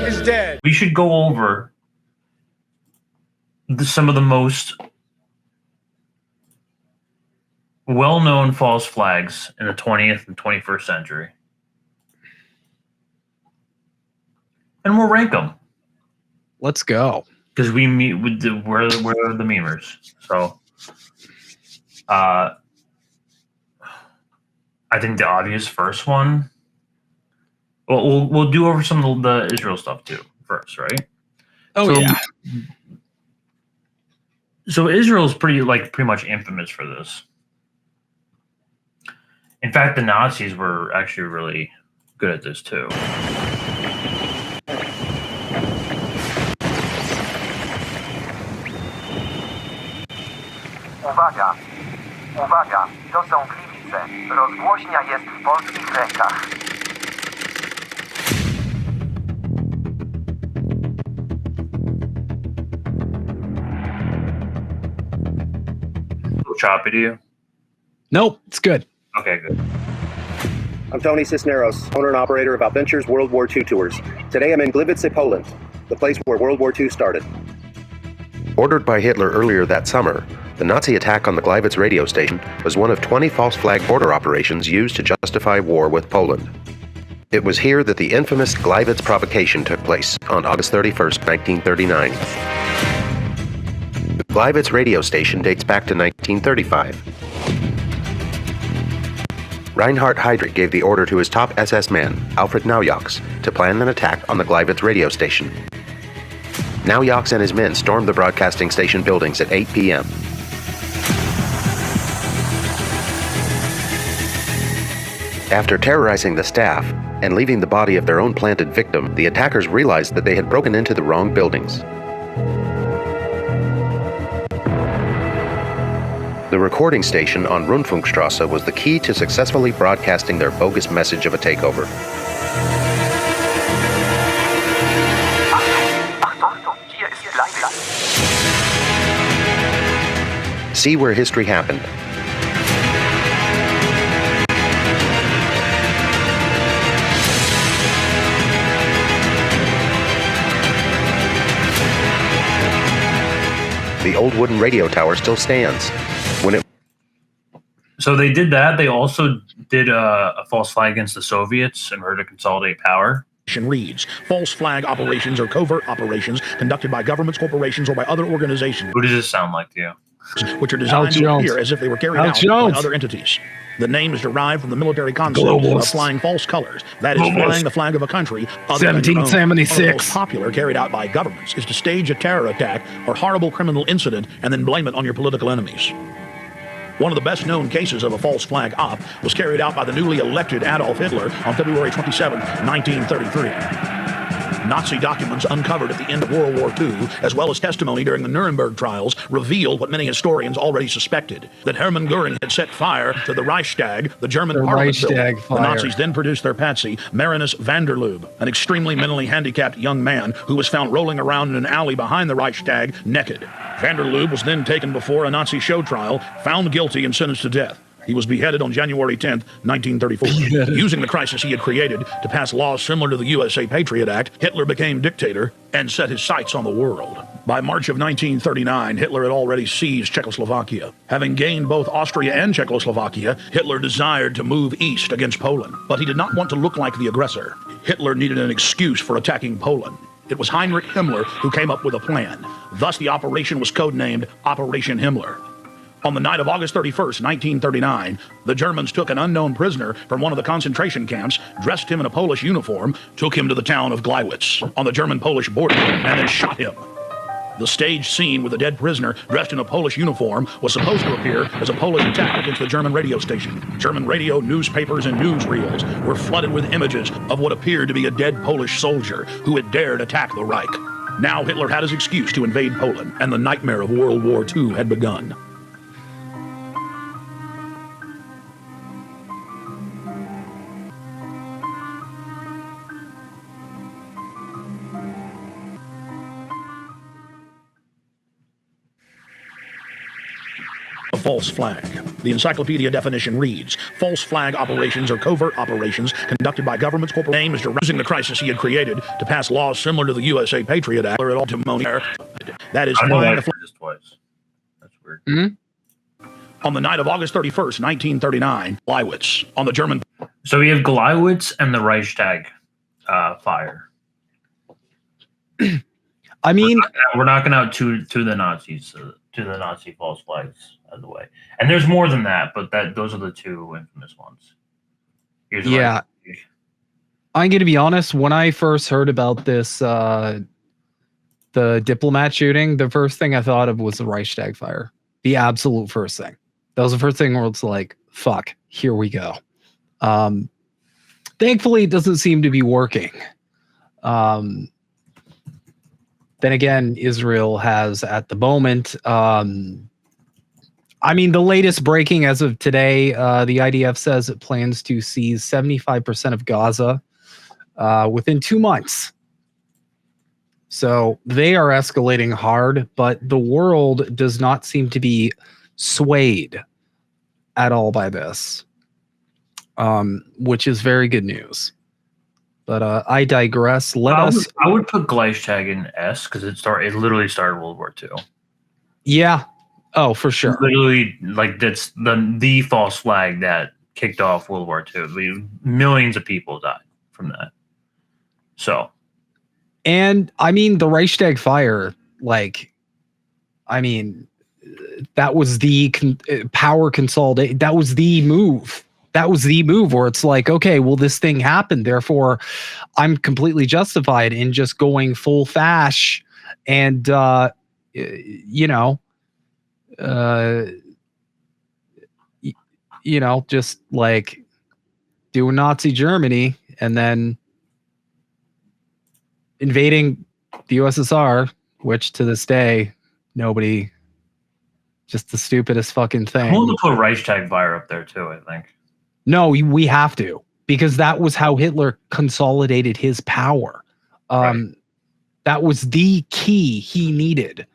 is dead. We should go over some of the most well-known false flags in the 20th and 21st century. And we'll rank them. Let's go. Because we meet with we're the memers. So I think the obvious first one. Well, we'll do over some of the Israel stuff too first, right? Oh, so, yeah. So Israel's pretty much infamous for this. In fact, the Nazis were actually really good at this too. Uwaga! Uwaga! To są Gliwice. Rozgłośnia jest w polskich rękach. A little choppy to you? Nope, it's good. Okay, good. I'm Tony Cisneros, owner and operator of Adventures World War II Tours. Today I'm in Gleiwitz, Poland, the place where World War II started. Ordered by Hitler earlier that summer, the Nazi attack on the Gleiwitz radio station was one of 20 false flag border operations used to justify war with Poland. It was here that the infamous Gleiwitz provocation took place on August 31st, 1939. The Gleiwitz radio station dates back to 1935. Reinhard Heydrich gave the order to his top SS man, Alfred Naujoks, to plan an attack on the Gleiwitz radio station. Naujoks and his men stormed the broadcasting station buildings at 8 p.m. After terrorizing the staff and leaving the body of their own planted victim, the attackers realized that they had broken into the wrong buildings. The recording station on Rundfunkstrasse was the key to successfully broadcasting their bogus message of a takeover. See where history happened. The old wooden radio tower still stands. So they did that. They also did a false flag against the Soviets in order to consolidate power. Reads, false flag operations or covert operations conducted by governments, corporations, or by other organizations. Who does this sound like to you? Which are designed to appear as if they were carried out by other entities. The name is derived from the military concept of flying false colors. That is, flying the flag of a country other than your own. 1776. One of the most popular carried out by governments is to stage a terror attack or horrible criminal incident and then blame it on your political enemies. One of the best-known cases of a false flag op was carried out by the newly elected Adolf Hitler on February 27, 1933. Nazi documents uncovered at the end of World War II, as well as testimony during the Nuremberg trials, revealed what many historians already suspected, that Hermann Goering had set fire to the Reichstag, the German parliament building. The Nazis then produced their patsy, Marinus van der Lubbe, an extremely mentally handicapped young man who was found rolling around in an alley behind the Reichstag, naked. Van der Lubbe was then taken before a Nazi show trial, found guilty and sentenced to death. He was beheaded on January 10, 1934. Using the crisis he had created to pass laws similar to the USA Patriot Act, Hitler became dictator and set his sights on the world. By March of 1939, Hitler had already seized Czechoslovakia. Having gained both Austria and Czechoslovakia, Hitler desired to move east against Poland. But he did not want to look like the aggressor. Hitler needed an excuse for attacking Poland. It was Heinrich Himmler who came up with a plan. Thus, the operation was codenamed Operation Himmler. On the night of August 31st, 1939, the Germans took an unknown prisoner from one of the concentration camps, dressed him in a Polish uniform, took him to the town of Gleiwitz on the German-Polish border, and then shot him. The staged scene with the dead prisoner dressed in a Polish uniform was supposed to appear as a Polish attack against the German radio station. German radio, newspapers, and newsreels were flooded with images of what appeared to be a dead Polish soldier who had dared attack the Reich. Now Hitler had his excuse to invade Poland, and the nightmare of World War II had begun. false flag? The encyclopedia definition reads, false flag operations are covert operations conducted by governments, corporate aims to using the crisis he had created to pass laws similar to the USA Patriot Act or that is I know flying that the flag just twice. That's weird. on the night of August 31st, 1939, Gleiwitz on the German. So we have Gleiwitz and the Reichstag fire. I mean, We're knocking out to the Nazis, to the Nazi false flags out of the way. And there's more than that, but those are the two infamous ones. Here's yeah. I'm going to be honest. When I first heard about this, the diplomat shooting, the first thing I thought of was the Reichstag fire. The absolute first thing. That was the first thing where it's like, fuck, here we go. Thankfully, it doesn't seem to be working. Then again, Israel has at the moment, I mean, the latest breaking as of today, the IDF says it plans to seize 75% of Gaza within 2 months. So they are escalating hard, but the world does not seem to be swayed at all by this, which is very good news. But I digress. I would put Gleiwitz in S because it literally started World War II. Yeah. Oh, for sure. Literally, like that's the false flag that kicked off World War II. Millions of people died from that. So, and I mean the Reichstag fire, like, I mean, that was the power consolidate. That was the move. That was the move where it's like, okay, well, this thing happened. Therefore, I'm completely justified in just going full fash and, just like doing Nazi Germany and then invading the USSR, which to this day, nobody, just the stupidest fucking thing. I'm going to put Reichstag fire up there too, I think. No, we have to, because that was how Hitler consolidated his power. Right. That was the key he needed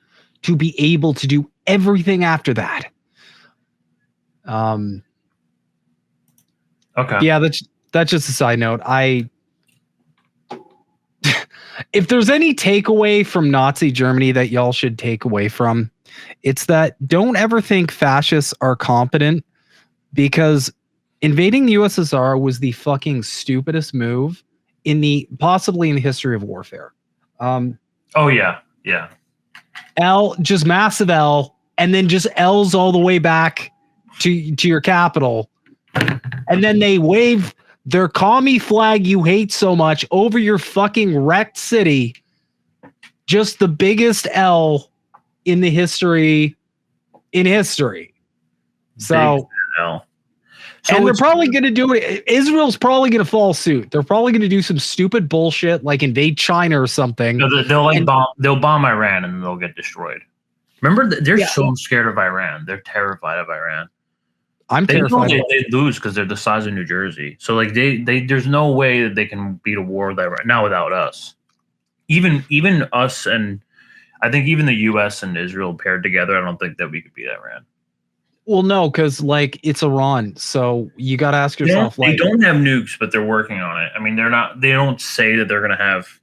to be able to do everything after that. Okay. Yeah, that's just a side note. If there's any takeaway from Nazi Germany that y'all should take away from, it's that don't ever think fascists are competent, because invading the USSR was the fucking stupidest move possibly in the history of warfare. Oh yeah. Yeah. Just massive L, and then just L's all the way back to your capital. And then they wave their commie flag you hate so much over your fucking wrecked city. Just the biggest L in the history. So, L. And they're probably going to do it. Israel's probably going to follow suit. They're probably going to do some stupid bullshit like invade China or something. No, they'll bomb Iran and they'll get destroyed. Remember, they're so scared of Iran. They're terrified of Iran. I'm terrified. They lose because they're the size of New Jersey. So like there's no way that they can beat a war with Iran now without us. Even us, and I think even the U.S. and Israel paired together, I don't think that we could beat Iran. Well, no, because like it's Iran, so you got to ask yourself. They don't have nukes, but they're working on it. I mean, they don't say that they're going to have,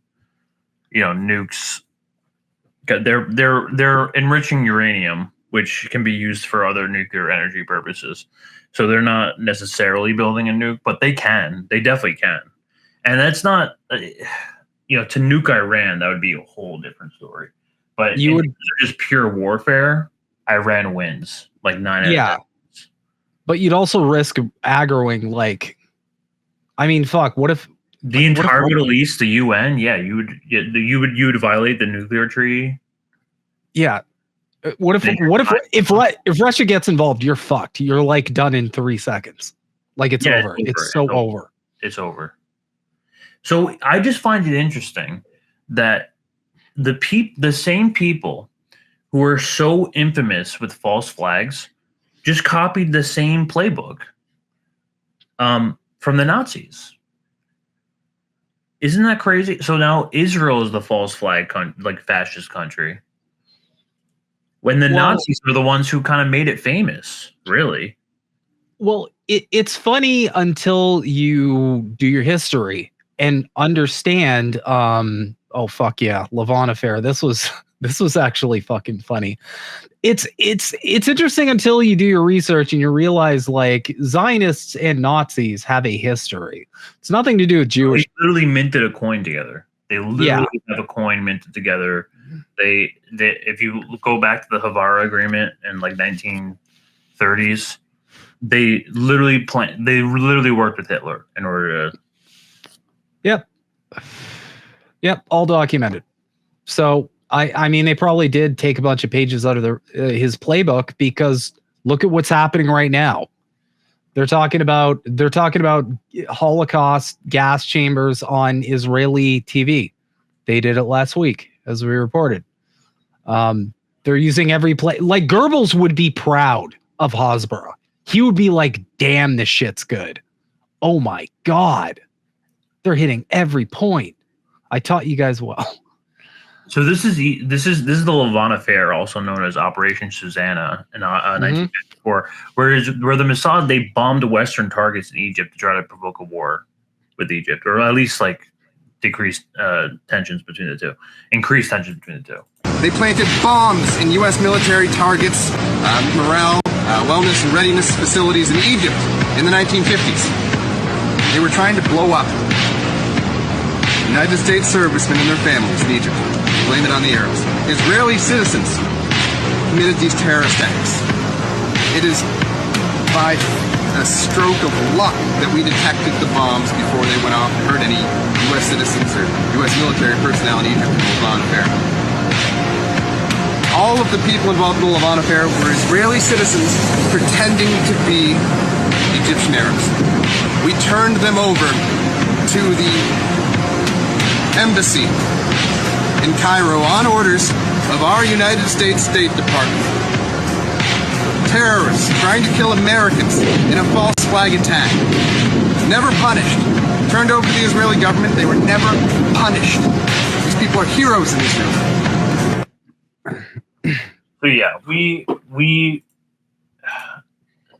nukes. They're enriching uranium, which can be used for other nuclear energy purposes. So they're not necessarily building a nuke, but they can. They definitely can. And that's not, to nuke Iran, that would be a whole different story. But just pure warfare, Iran wins. Like 9 out of 10. But you'd also risk aggroing, what if the entire Middle East, the UN? Yeah, you would violate the nuclear treaty. Yeah. What if Russia gets involved? You're fucked. You're like done in 3 seconds. Like it's over. It's so over. It's over. So I just find it interesting that the same people who are so infamous with false flags just copied the same playbook from the Nazis. Isn't that crazy? So now Israel is the false flag, fascist country. When the Nazis were the ones who kind of made it famous, really. Well, it's funny until you do your history and understand. Oh fuck yeah, Lavon Affair. This was actually fucking funny. It's interesting until you do your research and you realize like Zionists and Nazis have a history. It's nothing to do with Jewish. They literally minted a coin together. They literally have a coin minted together. They if you go back to the Havara Agreement in like 1930s, they literally worked with Hitler in order to. Yep, all documented. So I mean, they probably did take a bunch of pages out of his playbook, because look at what's happening right now. They're talking about Holocaust gas chambers on Israeli TV. They did it last week, as we reported. They're using every play. Like Goebbels would be proud of Hasbara. He would be like, "Damn, this shit's good. Oh my God, they're hitting every point. I taught you guys well." So this is the Lavon Affair, also known as Operation Suzannah, in 1954, where the Mossad, they bombed Western targets in Egypt to try to provoke a war with Egypt, or at least like increase tensions between the two. They planted bombs in U.S. military targets, morale, wellness, and readiness facilities in Egypt in the 1950s. They were trying to blow up United States servicemen and their families in Egypt. Blame it on the Arabs. Israeli citizens committed these terrorist acts. It is by a stroke of luck that we detected the bombs before they went off and hurt any U.S. citizens or U.S. military personnel in Egypt in the Lavon Affair. All of the people involved in the Lavon Affair were Israeli citizens pretending to be Egyptian Arabs. We turned them over to the embassy in Cairo on orders of our United States State Department. Terrorists trying to kill Americans in a false flag attack. Never punished. Turned over to the Israeli government. They were never punished. These people are heroes in Israel. So yeah, we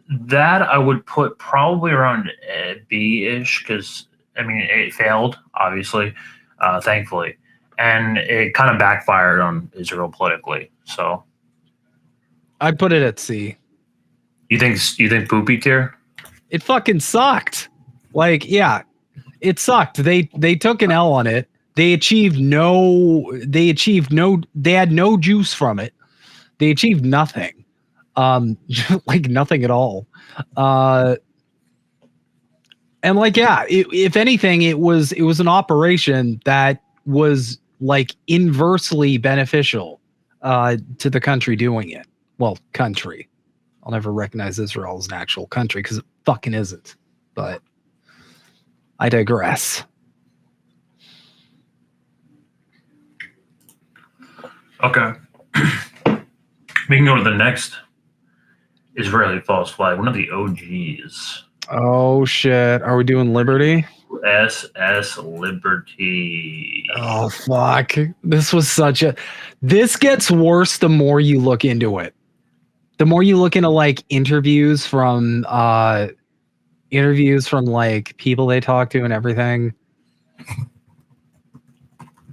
that I would put probably around B-ish, because I mean it failed, obviously, thankfully, and it kind of backfired on Israel politically. So I'd put it at C. You think poopy tier? It fucking sucked. Like, yeah, it sucked. They took an L on it. They had no juice from it. They achieved nothing. Like nothing at all. And like, yeah, if anything, it was an operation that was like inversely beneficial to the country doing it. Well, country. I'll never recognize Israel as an actual country because it fucking isn't. But I digress. Okay. We can go to the next Israeli false flag, one of the OGs. Oh shit. Are we doing Liberty? USS Liberty. Oh fuck. This gets worse the more you look into it. The more you look into like interviews from like people they talk to and everything.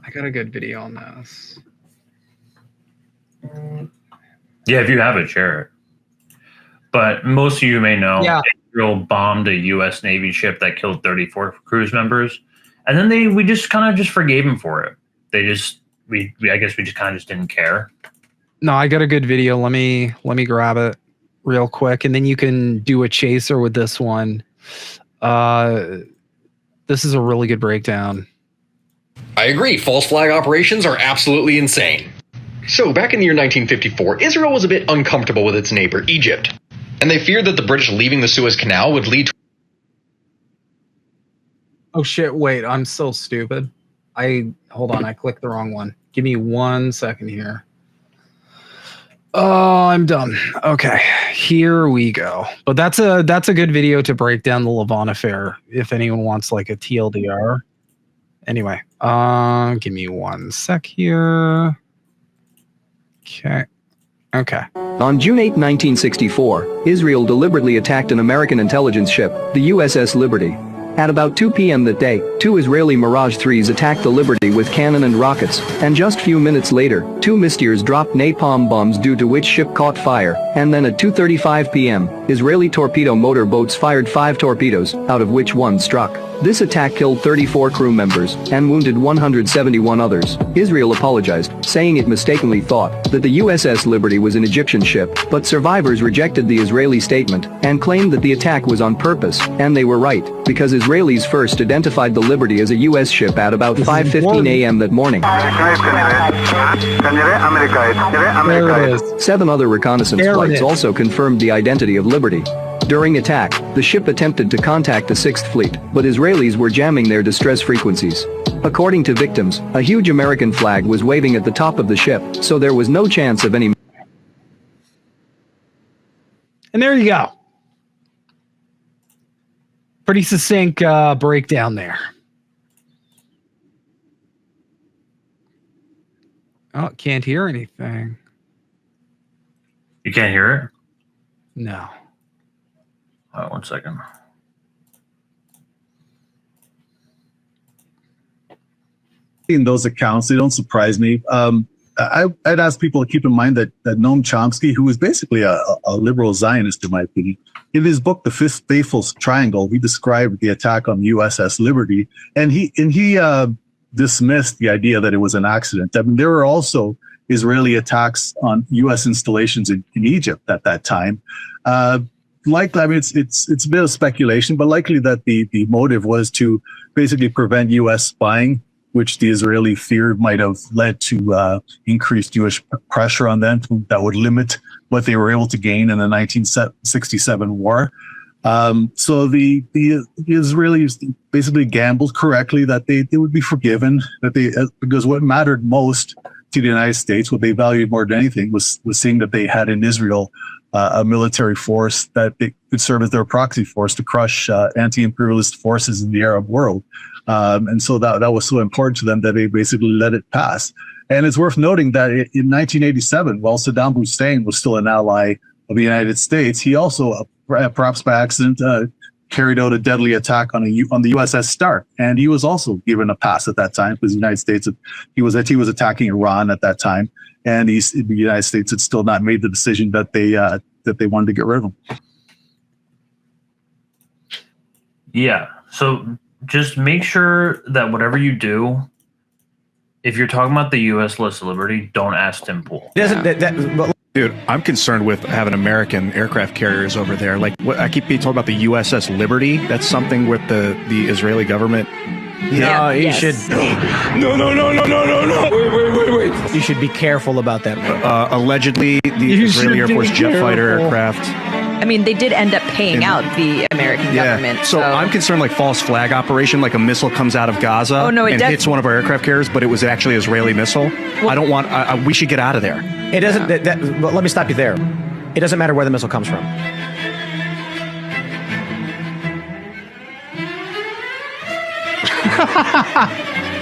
I got a good video on this. Yeah, if you have it, share it. But most of you may know, Israel bombed a U.S. Navy ship that killed 34 cruise members, and then we just kind of forgave them for it. I guess we just kind of didn't care. No, I got a good video. Let me grab it real quick, and then you can do a chaser with this one. This is a really good breakdown. I agree. False flag operations are absolutely insane. So, back in the year 1954, Israel was a bit uncomfortable with its neighbor, Egypt, and they feared that the British leaving the Suez Canal would lead to... Oh shit, wait, I'm so stupid. Hold on, I clicked the wrong one. Give me 1 second here. Oh, I'm done. Okay, here we go. But that's a good video to break down the Lavon Affair, if anyone wants like a TLDR. Anyway, give me 1 sec here. Okay. Okay. On June 8, 1964, Israel deliberately attacked an American intelligence ship, the USS Liberty. At about 2 p.m. that day, 2 Israeli Mirage 3s attacked the Liberty with cannon and rockets, and just few minutes later, 2 Mysteers dropped napalm bombs due to which ship caught fire, and then at 2:35 p.m., Israeli torpedo motor boats fired 5 torpedoes, out of which 1 struck. This attack killed 34 crew members and wounded 171 others. Israel apologized, saying it mistakenly thought that the USS Liberty was an Egyptian ship, but survivors rejected the Israeli statement and claimed that the attack was on purpose, and they were right, because Israelis first identified the Liberty as a US ship at about 5:15 a.m. that morning. 7 other reconnaissance flights also confirmed the identity of Liberty. During attack, the ship attempted to contact the 6th Fleet, but Israelis were jamming their distress frequencies. According to victims, a huge American flag was waving at the top of the ship, so there was no chance of any. And there you go. Pretty succinct breakdown there. Oh, can't hear anything. You can't hear it? No. One second. In those accounts, they don't surprise me. I'd ask people to keep in mind that Noam Chomsky, who is basically a liberal Zionist, in my opinion, in his book, The Fifth Faithful Triangle, he described the attack on the USS Liberty, and he dismissed the idea that it was an accident. I mean, there were also Israeli attacks on U.S. installations in Egypt at that time. Likely, I mean, it's a bit of speculation, but likely that the motive was to basically prevent U.S. spying, which the Israeli feared might have led to increased Jewish pressure on them that would limit what they were able to gain in the 1967 war. So the Israelis basically gambled correctly that they would be forgiven, because what mattered most to the United States, what they valued more than anything, was seeing that they had in Israel a military force that they could serve as their proxy force to crush anti-imperialist forces in the Arab world. And so that was so important to them that they basically let it pass. And it's worth noting that in 1987, while Saddam Hussein was still an ally of the United States, he also, perhaps by accident, carried out a deadly attack on the USS Stark, and he was also given a pass at that time because the United States he was attacking Iran at that time, and the United States had still not made the decision that they wanted to get rid of him. Yeah. So just make sure that whatever you do, if you're talking about the USS Liberty, don't ask Tim Pool. Dude, I'm concerned with having American aircraft carriers over there. Like, what I keep being told about the USS Liberty. That's something with the Israeli government. No, you should. No. Wait. You should be careful about that. Allegedly, the Israeli Air Force jet fighter aircraft. I mean, they did end up paying out the American government. So I'm concerned, like false flag operation, like a missile comes out of Gaza and hits one of our aircraft carriers, but it was actually an Israeli missile. Well, I don't want. We should get out of there. It doesn't. But let me stop you there. It doesn't matter where the missile comes from.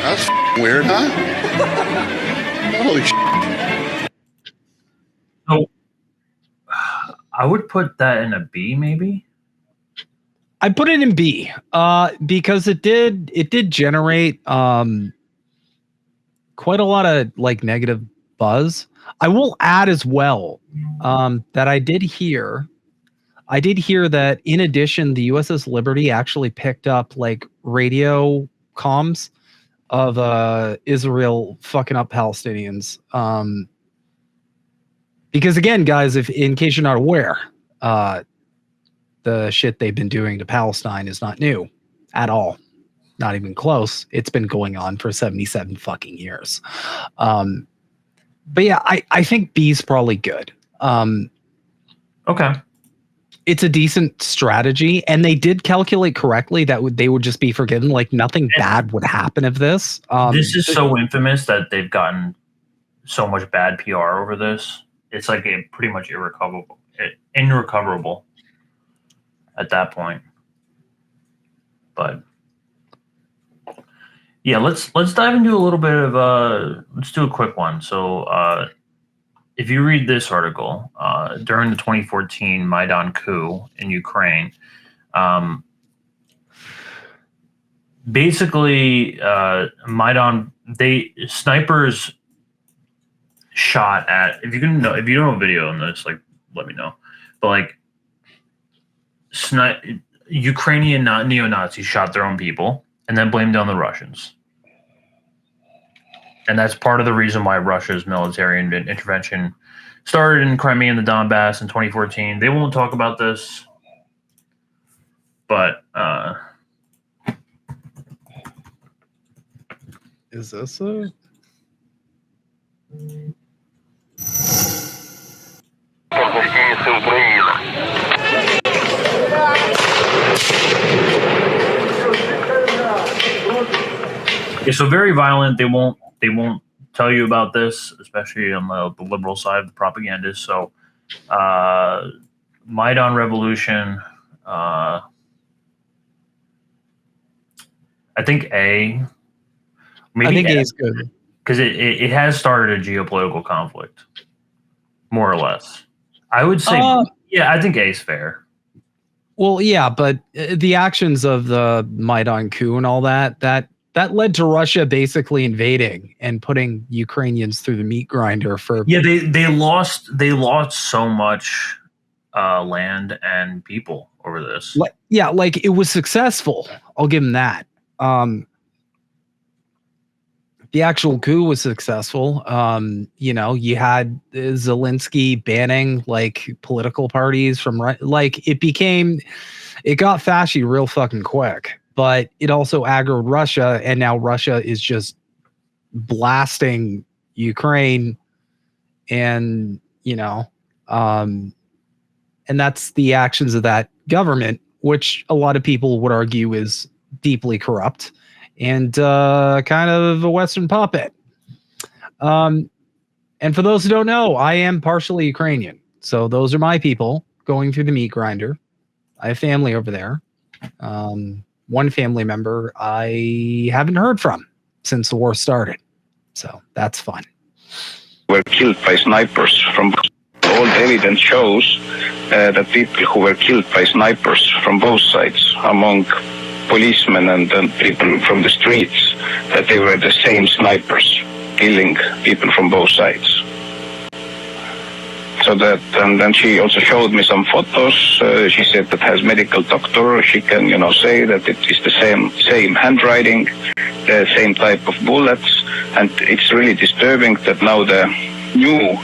That's weird, huh? Holy shit. So I would put that in a B, maybe. I put it in B because it did generate quite a lot of like negative buzz. I will add as well that I did hear that in addition, the USS Liberty actually picked up like radio comms of Israel fucking up Palestinians. Because again, guys, if in case you're not aware, the shit they've been doing to Palestine is not new at all. Not even close. It's been going on for 77 fucking years. But yeah, I think B's probably good. Okay. It's a decent strategy, and they did calculate correctly that they would just be forgiven. Like nothing bad would happen of this. This is so infamous that they've gotten so much bad PR over this. It's like pretty much irrecoverable at that point. But yeah, let's dive into a little bit of let's do a quick one. So if you read this article, during the 2014 Maidan coup in Ukraine, basically Maidan, snipers shot at, if you don't know a video on this, like, let me know. But like, Ukrainian neo-Nazis shot their own people and then blamed it on the Russians. And that's part of the reason why Russia's military intervention started in Crimea and the Donbass in 2014. They won't talk about this, but is this a... Yeah, so very violent. They won't tell you about this, especially on the liberal side of the propaganda. So Maidan Revolution, I think A. Maybe I think A is good. Because it has started a geopolitical conflict, more or less. I would say, yeah, I think A is fair. Well, yeah, but the actions of the Maidan coup and all that led to Russia basically invading and putting Ukrainians through the meat grinder for... Yeah, they lost so much land and people over this. Yeah, like it was successful. I'll give them that. The actual coup was successful. You know, you had Zelensky banning like political parties from, like it got fashy real fucking quick, but it also aggroed Russia, and now Russia is just blasting Ukraine, and you know, and that's the actions of that government, which a lot of people would argue is deeply corrupt and kind of a Western puppet. And for those who don't know, I am partially Ukrainian. So those are my people going through the meat grinder. I have family over there. One family member I haven't heard from since the war started. So that's fun. Were killed by snipers. From all the evidence shows that people who were killed by snipers from both sides, among policemen and people from the streets, that they were the same snipers killing people from both sides. So that, and then she also showed me some photos. She said that as medical doctor, she can, you know, say that it is the same handwriting, the same type of bullets, and it's really disturbing that now the new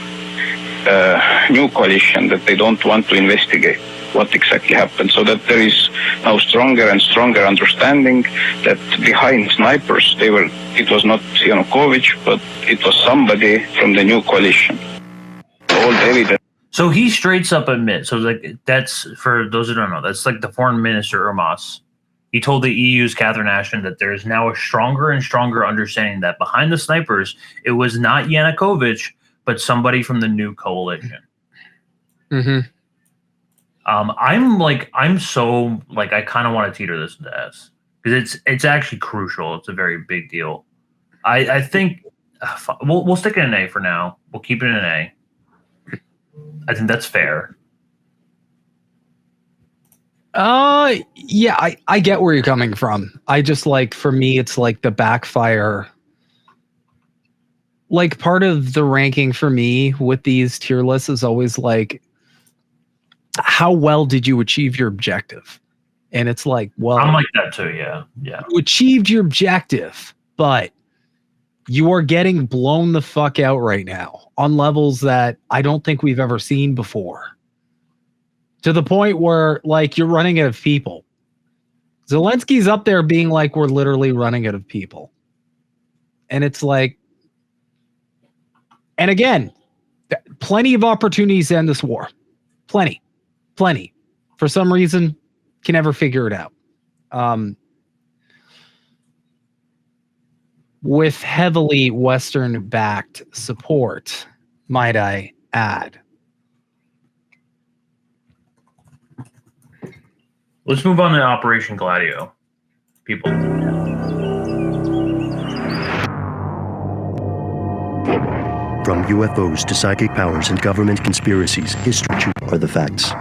coalition, that they don't want to investigate what exactly happened, so that there is now stronger and stronger understanding that behind snipers, it was not Yanukovych, but it was somebody from the new coalition. All the evidence. So he straight up admits, so like that's, for those who don't know, that's like the foreign minister Ermas. He told the EU's Catherine Ashton that there is now a stronger and stronger understanding that behind the snipers, it was not Yanukovych, but somebody from the new coalition. Mm-hmm. I'm so like, I kind of want to teeter this into S, because it's actually crucial. It's a very big deal. I think we'll stick it in A for now. We'll keep it in A. I think that's fair. Yeah, I get where you're coming from. I just, like, for me, it's like the backfire. Like, part of the ranking for me with these tier lists is always like, how well did you achieve your objective? And it's like, well, I'm like that too. Yeah. You achieved your objective, but you are getting blown the fuck out right now on levels that I don't think we've ever seen before. To the point where, like, you're running out of people. Zelensky's up there being like, we're literally running out of people. And it's like, and again, plenty of opportunities to end this war. Plenty. For some reason, can never figure it out. With heavily Western-backed support, might I add. Let's move on to Operation Gladio. People. From UFOs to psychic powers and government conspiracies, history are the facts.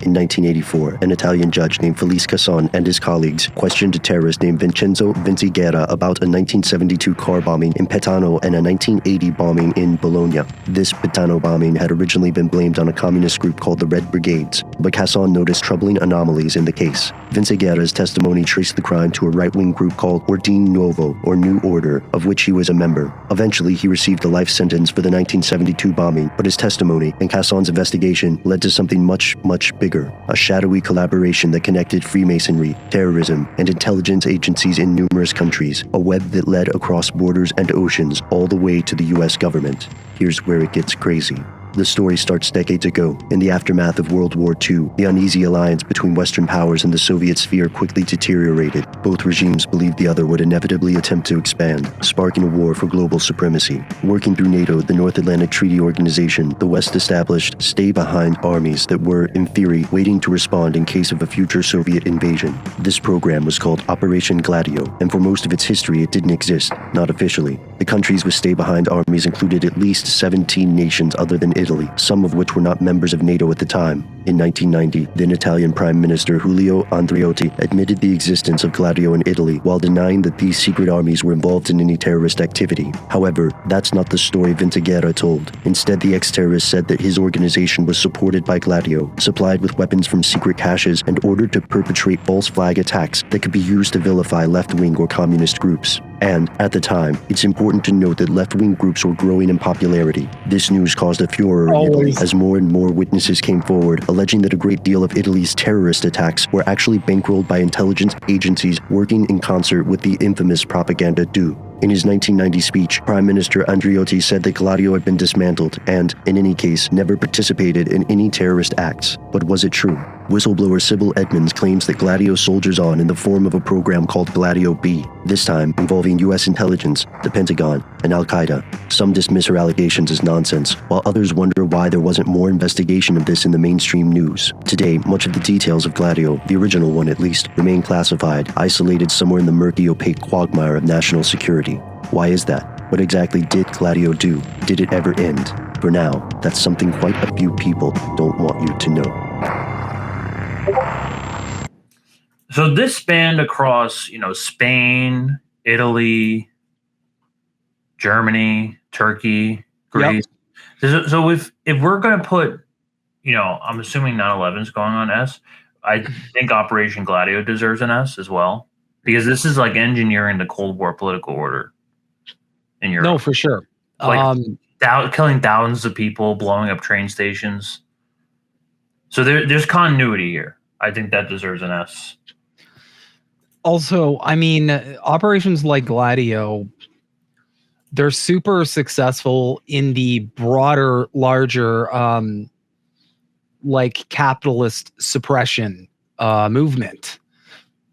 In 1984, an Italian judge named Felice Casson and his colleagues questioned a terrorist named Vincenzo Vinci Guerra about a 1972 car bombing in Petano and a 1980 bombing in Bologna. This Petano bombing had originally been blamed on a communist group called the Red Brigades, but Casson noticed troubling anomalies in the case. Vinci Guerra's testimony traced the crime to a right-wing group called Ordine Nuovo, or New Order, of which he was a member. Eventually, he received a life sentence for the 1972 bombing, but his testimony and Casson's investigation led to something much, much bigger. A shadowy collaboration that connected Freemasonry, terrorism, and intelligence agencies in numerous countries, a web that led across borders and oceans all the way to the US government. Here's where it gets crazy. The story starts decades ago. In the aftermath of World War II, the uneasy alliance between Western powers and the Soviet sphere quickly deteriorated. Both regimes believed the other would inevitably attempt to expand, sparking a war for global supremacy. Working through NATO, the North Atlantic Treaty Organization, the West established stay-behind armies that were, in theory, waiting to respond in case of a future Soviet invasion. This program was called Operation Gladio, and for most of its history it didn't exist, not officially. The countries with stay-behind armies included at least 17 nations other than Italy, some of which were not members of NATO at the time. In 1990, then Italian Prime Minister Giulio Andreotti admitted the existence of Gladio in Italy while denying that these secret armies were involved in any terrorist activity. However, that's not the story Vinci Guerra told. Instead, the ex-terrorist said that his organization was supported by Gladio, supplied with weapons from secret caches, and ordered to perpetrate false flag attacks that could be used to vilify left-wing or communist groups. And, at the time, it's important to note that left-wing groups were growing in popularity. This news caused a furor in Italy as more and more witnesses came forward, alleging that a great deal of Italy's terrorist attacks were actually bankrolled by intelligence agencies working in concert with the infamous Propaganda Do. In his 1990 speech, Prime Minister Andreotti said that Gladio had been dismantled and, in any case, never participated in any terrorist acts. But was it true? Whistleblower Sybil Edmonds claims that Gladio soldiers on in the form of a program called Gladio B, this time involving U.S. intelligence, the Pentagon, and Al-Qaeda. Some dismiss her allegations as nonsense, while others wonder why there wasn't more investigation of this in the mainstream news. Today, much of the details of Gladio, the original one at least, remain classified, isolated somewhere in the murky, opaque quagmire of national security. Why is that? What exactly did Gladio do? Did it ever end? For now, that's something quite a few people don't want you to know. So this spanned across, Spain, Italy, Germany, Turkey, Greece. Yep. So if we're going to put, I'm assuming 9/11 is going on S, I think Operation Gladio deserves an S as well, because this is like engineering the Cold War political order in Europe. No, for sure. Killing thousands of people, blowing up train stations. So there's continuity here. I think that deserves an S. Also, operations like Gladio, they're super successful in the broader, larger, capitalist suppression movement.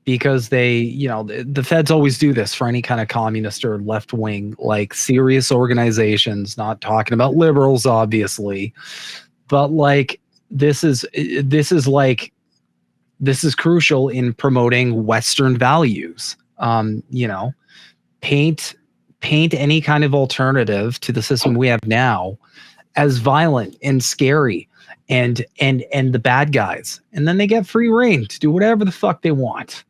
Because the feds always do this for any kind of communist or left wing, serious organizations, not talking about liberals, obviously, but this is crucial in promoting Western values. Paint any kind of alternative to the system we have now as violent and scary and the bad guys, and then they get free reign to do whatever the fuck they want.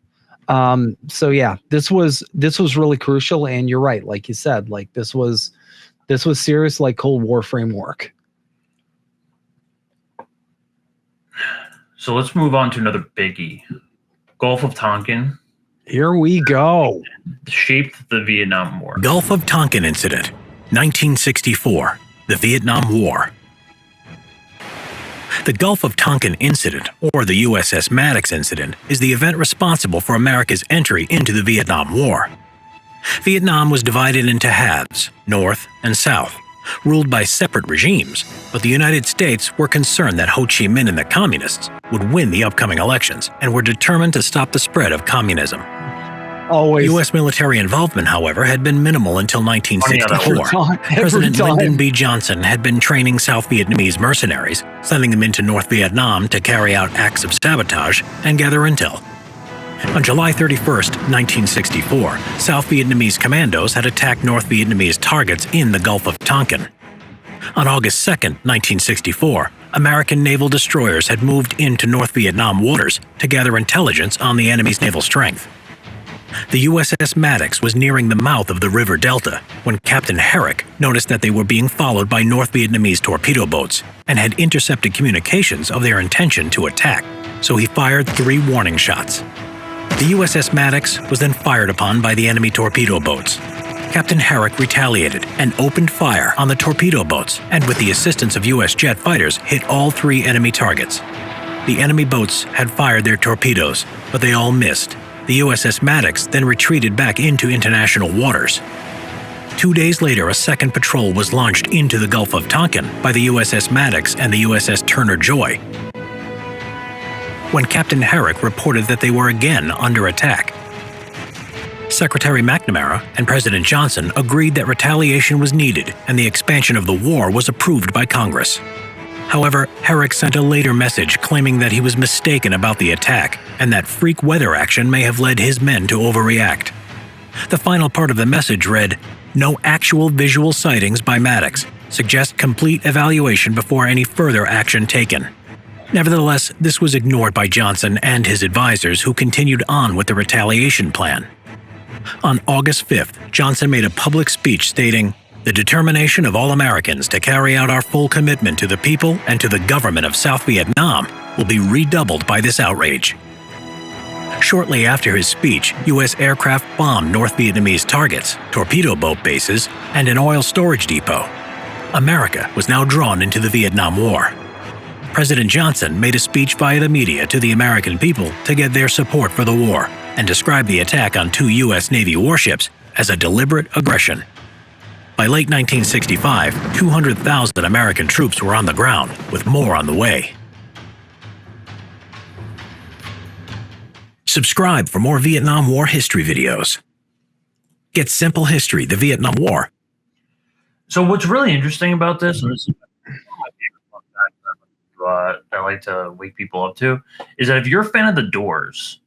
So yeah, this was really crucial, and you're right, like you said, this was serious, Cold War framework. So let's move on to another biggie. Gulf of Tonkin. Here we go. Shaped the Vietnam War. Gulf of Tonkin Incident, 1964, the Vietnam War. The Gulf of Tonkin Incident, or the USS Maddox Incident, is the event responsible for America's entry into the Vietnam War. Vietnam was divided into halves, North and South, ruled by separate regimes, but the United States were concerned that Ho Chi Minh and the Communists would win the upcoming elections and were determined to stop the spread of communism. Always. U.S. military involvement, however, had been minimal until 1964. President Lyndon B. Johnson had been training South Vietnamese mercenaries, sending them into North Vietnam to carry out acts of sabotage and gather intel. On July 31, 1964, South Vietnamese commandos had attacked North Vietnamese targets in the Gulf of Tonkin. On August 2, 1964, American naval destroyers had moved into North Vietnam waters to gather intelligence on the enemy's naval strength. The USS Maddox was nearing the mouth of the river delta when Captain Herrick noticed that they were being followed by North Vietnamese torpedo boats and had intercepted communications of their intention to attack, so he fired 3 warning shots. The USS Maddox was then fired upon by the enemy torpedo boats. Captain Herrick retaliated and opened fire on the torpedo boats, and with the assistance of U.S. jet fighters, hit all 3 enemy targets. The enemy boats had fired their torpedoes, but they all missed. The USS Maddox then retreated back into international waters. 2 days later, a second patrol was launched into the Gulf of Tonkin by the USS Maddox and the USS Turner Joy, when Captain Herrick reported that they were again under attack. Secretary McNamara and President Johnson agreed that retaliation was needed and the expansion of the war was approved by Congress. However, Herrick sent a later message claiming that he was mistaken about the attack and that freak weather action may have led his men to overreact. The final part of the message read, "No actual visual sightings by Maddox. Suggest complete evaluation before any further action taken." Nevertheless, this was ignored by Johnson and his advisors, who continued on with the retaliation plan. On August 5th, Johnson made a public speech stating, "The determination of all Americans to carry out our full commitment to the people and to the government of South Vietnam will be redoubled by this outrage." Shortly after his speech, U.S. aircraft bombed North Vietnamese targets, torpedo boat bases, and an oil storage depot. America was now drawn into the Vietnam War. President Johnson made a speech via the media to the American people to get their support for the war and described the attack on 2 U.S. Navy warships as a deliberate aggression. By late 1965, 200,000 American troops were on the ground, with more on the way. Subscribe for more Vietnam War history videos. Get Simple History, the Vietnam War. So what's really interesting about this, and this is my favorite fun fact that I like to wake people up to, is that if you're a fan of The Doors,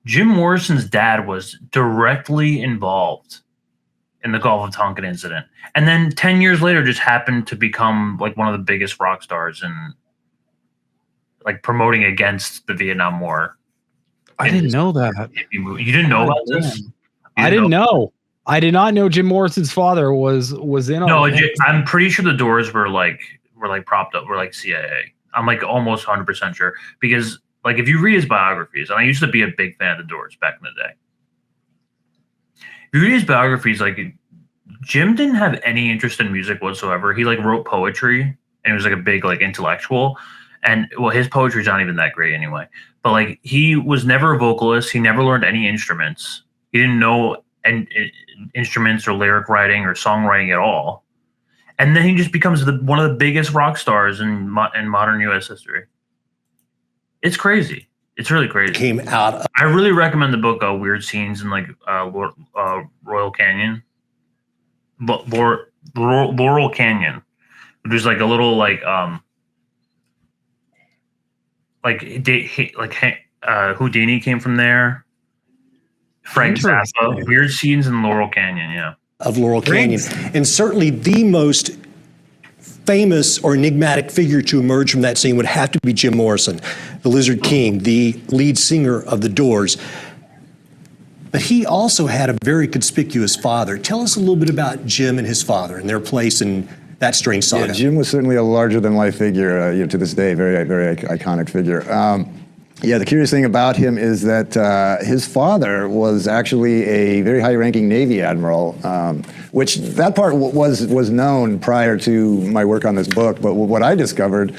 Jim Morrison's dad was directly involved in the Gulf of Tonkin incident. And then 10 years later just happened to become like one of the biggest rock stars and like promoting against the Vietnam War. I didn't know that. You didn't know about this? I didn't know. I did not know Jim Morrison's father was in on No, it. I'm pretty sure the Doors were propped up, were like CIA. I'm like almost 100% sure, because like if you read his biographies, and I used to be a big fan of the Doors back in the day. If you read his biographies, like Jim didn't have any interest in music whatsoever. He like wrote poetry and he was like a big like intellectual. And well, his poetry's not even that great anyway. But like he was never a vocalist. He never learned any instruments. He didn't know instruments or lyric writing or songwriting at all. And then he just becomes one of the biggest rock stars in modern U.S. history. It's crazy. It's really crazy. Came out. I really recommend the book Weird Scenes in like Royal Canyon. Laurel Canyon, which is like a little Houdini came from there. Frank Zappa. Weird Scenes in Laurel Canyon, yeah. Of Laurel Canyon. And certainly the most famous or enigmatic figure to emerge from that scene would have to be Jim Morrison, the Lizard King, the lead singer of The Doors. But he also had a very conspicuous father. Tell us a little bit about Jim and his father and their place in that strange saga. Yeah, Jim was certainly a larger-than-life figure, to this day, very, very iconic figure. Yeah, the curious thing about him is that his father was actually a very high-ranking Navy admiral, which that part was known prior to my work on this book. But what I discovered,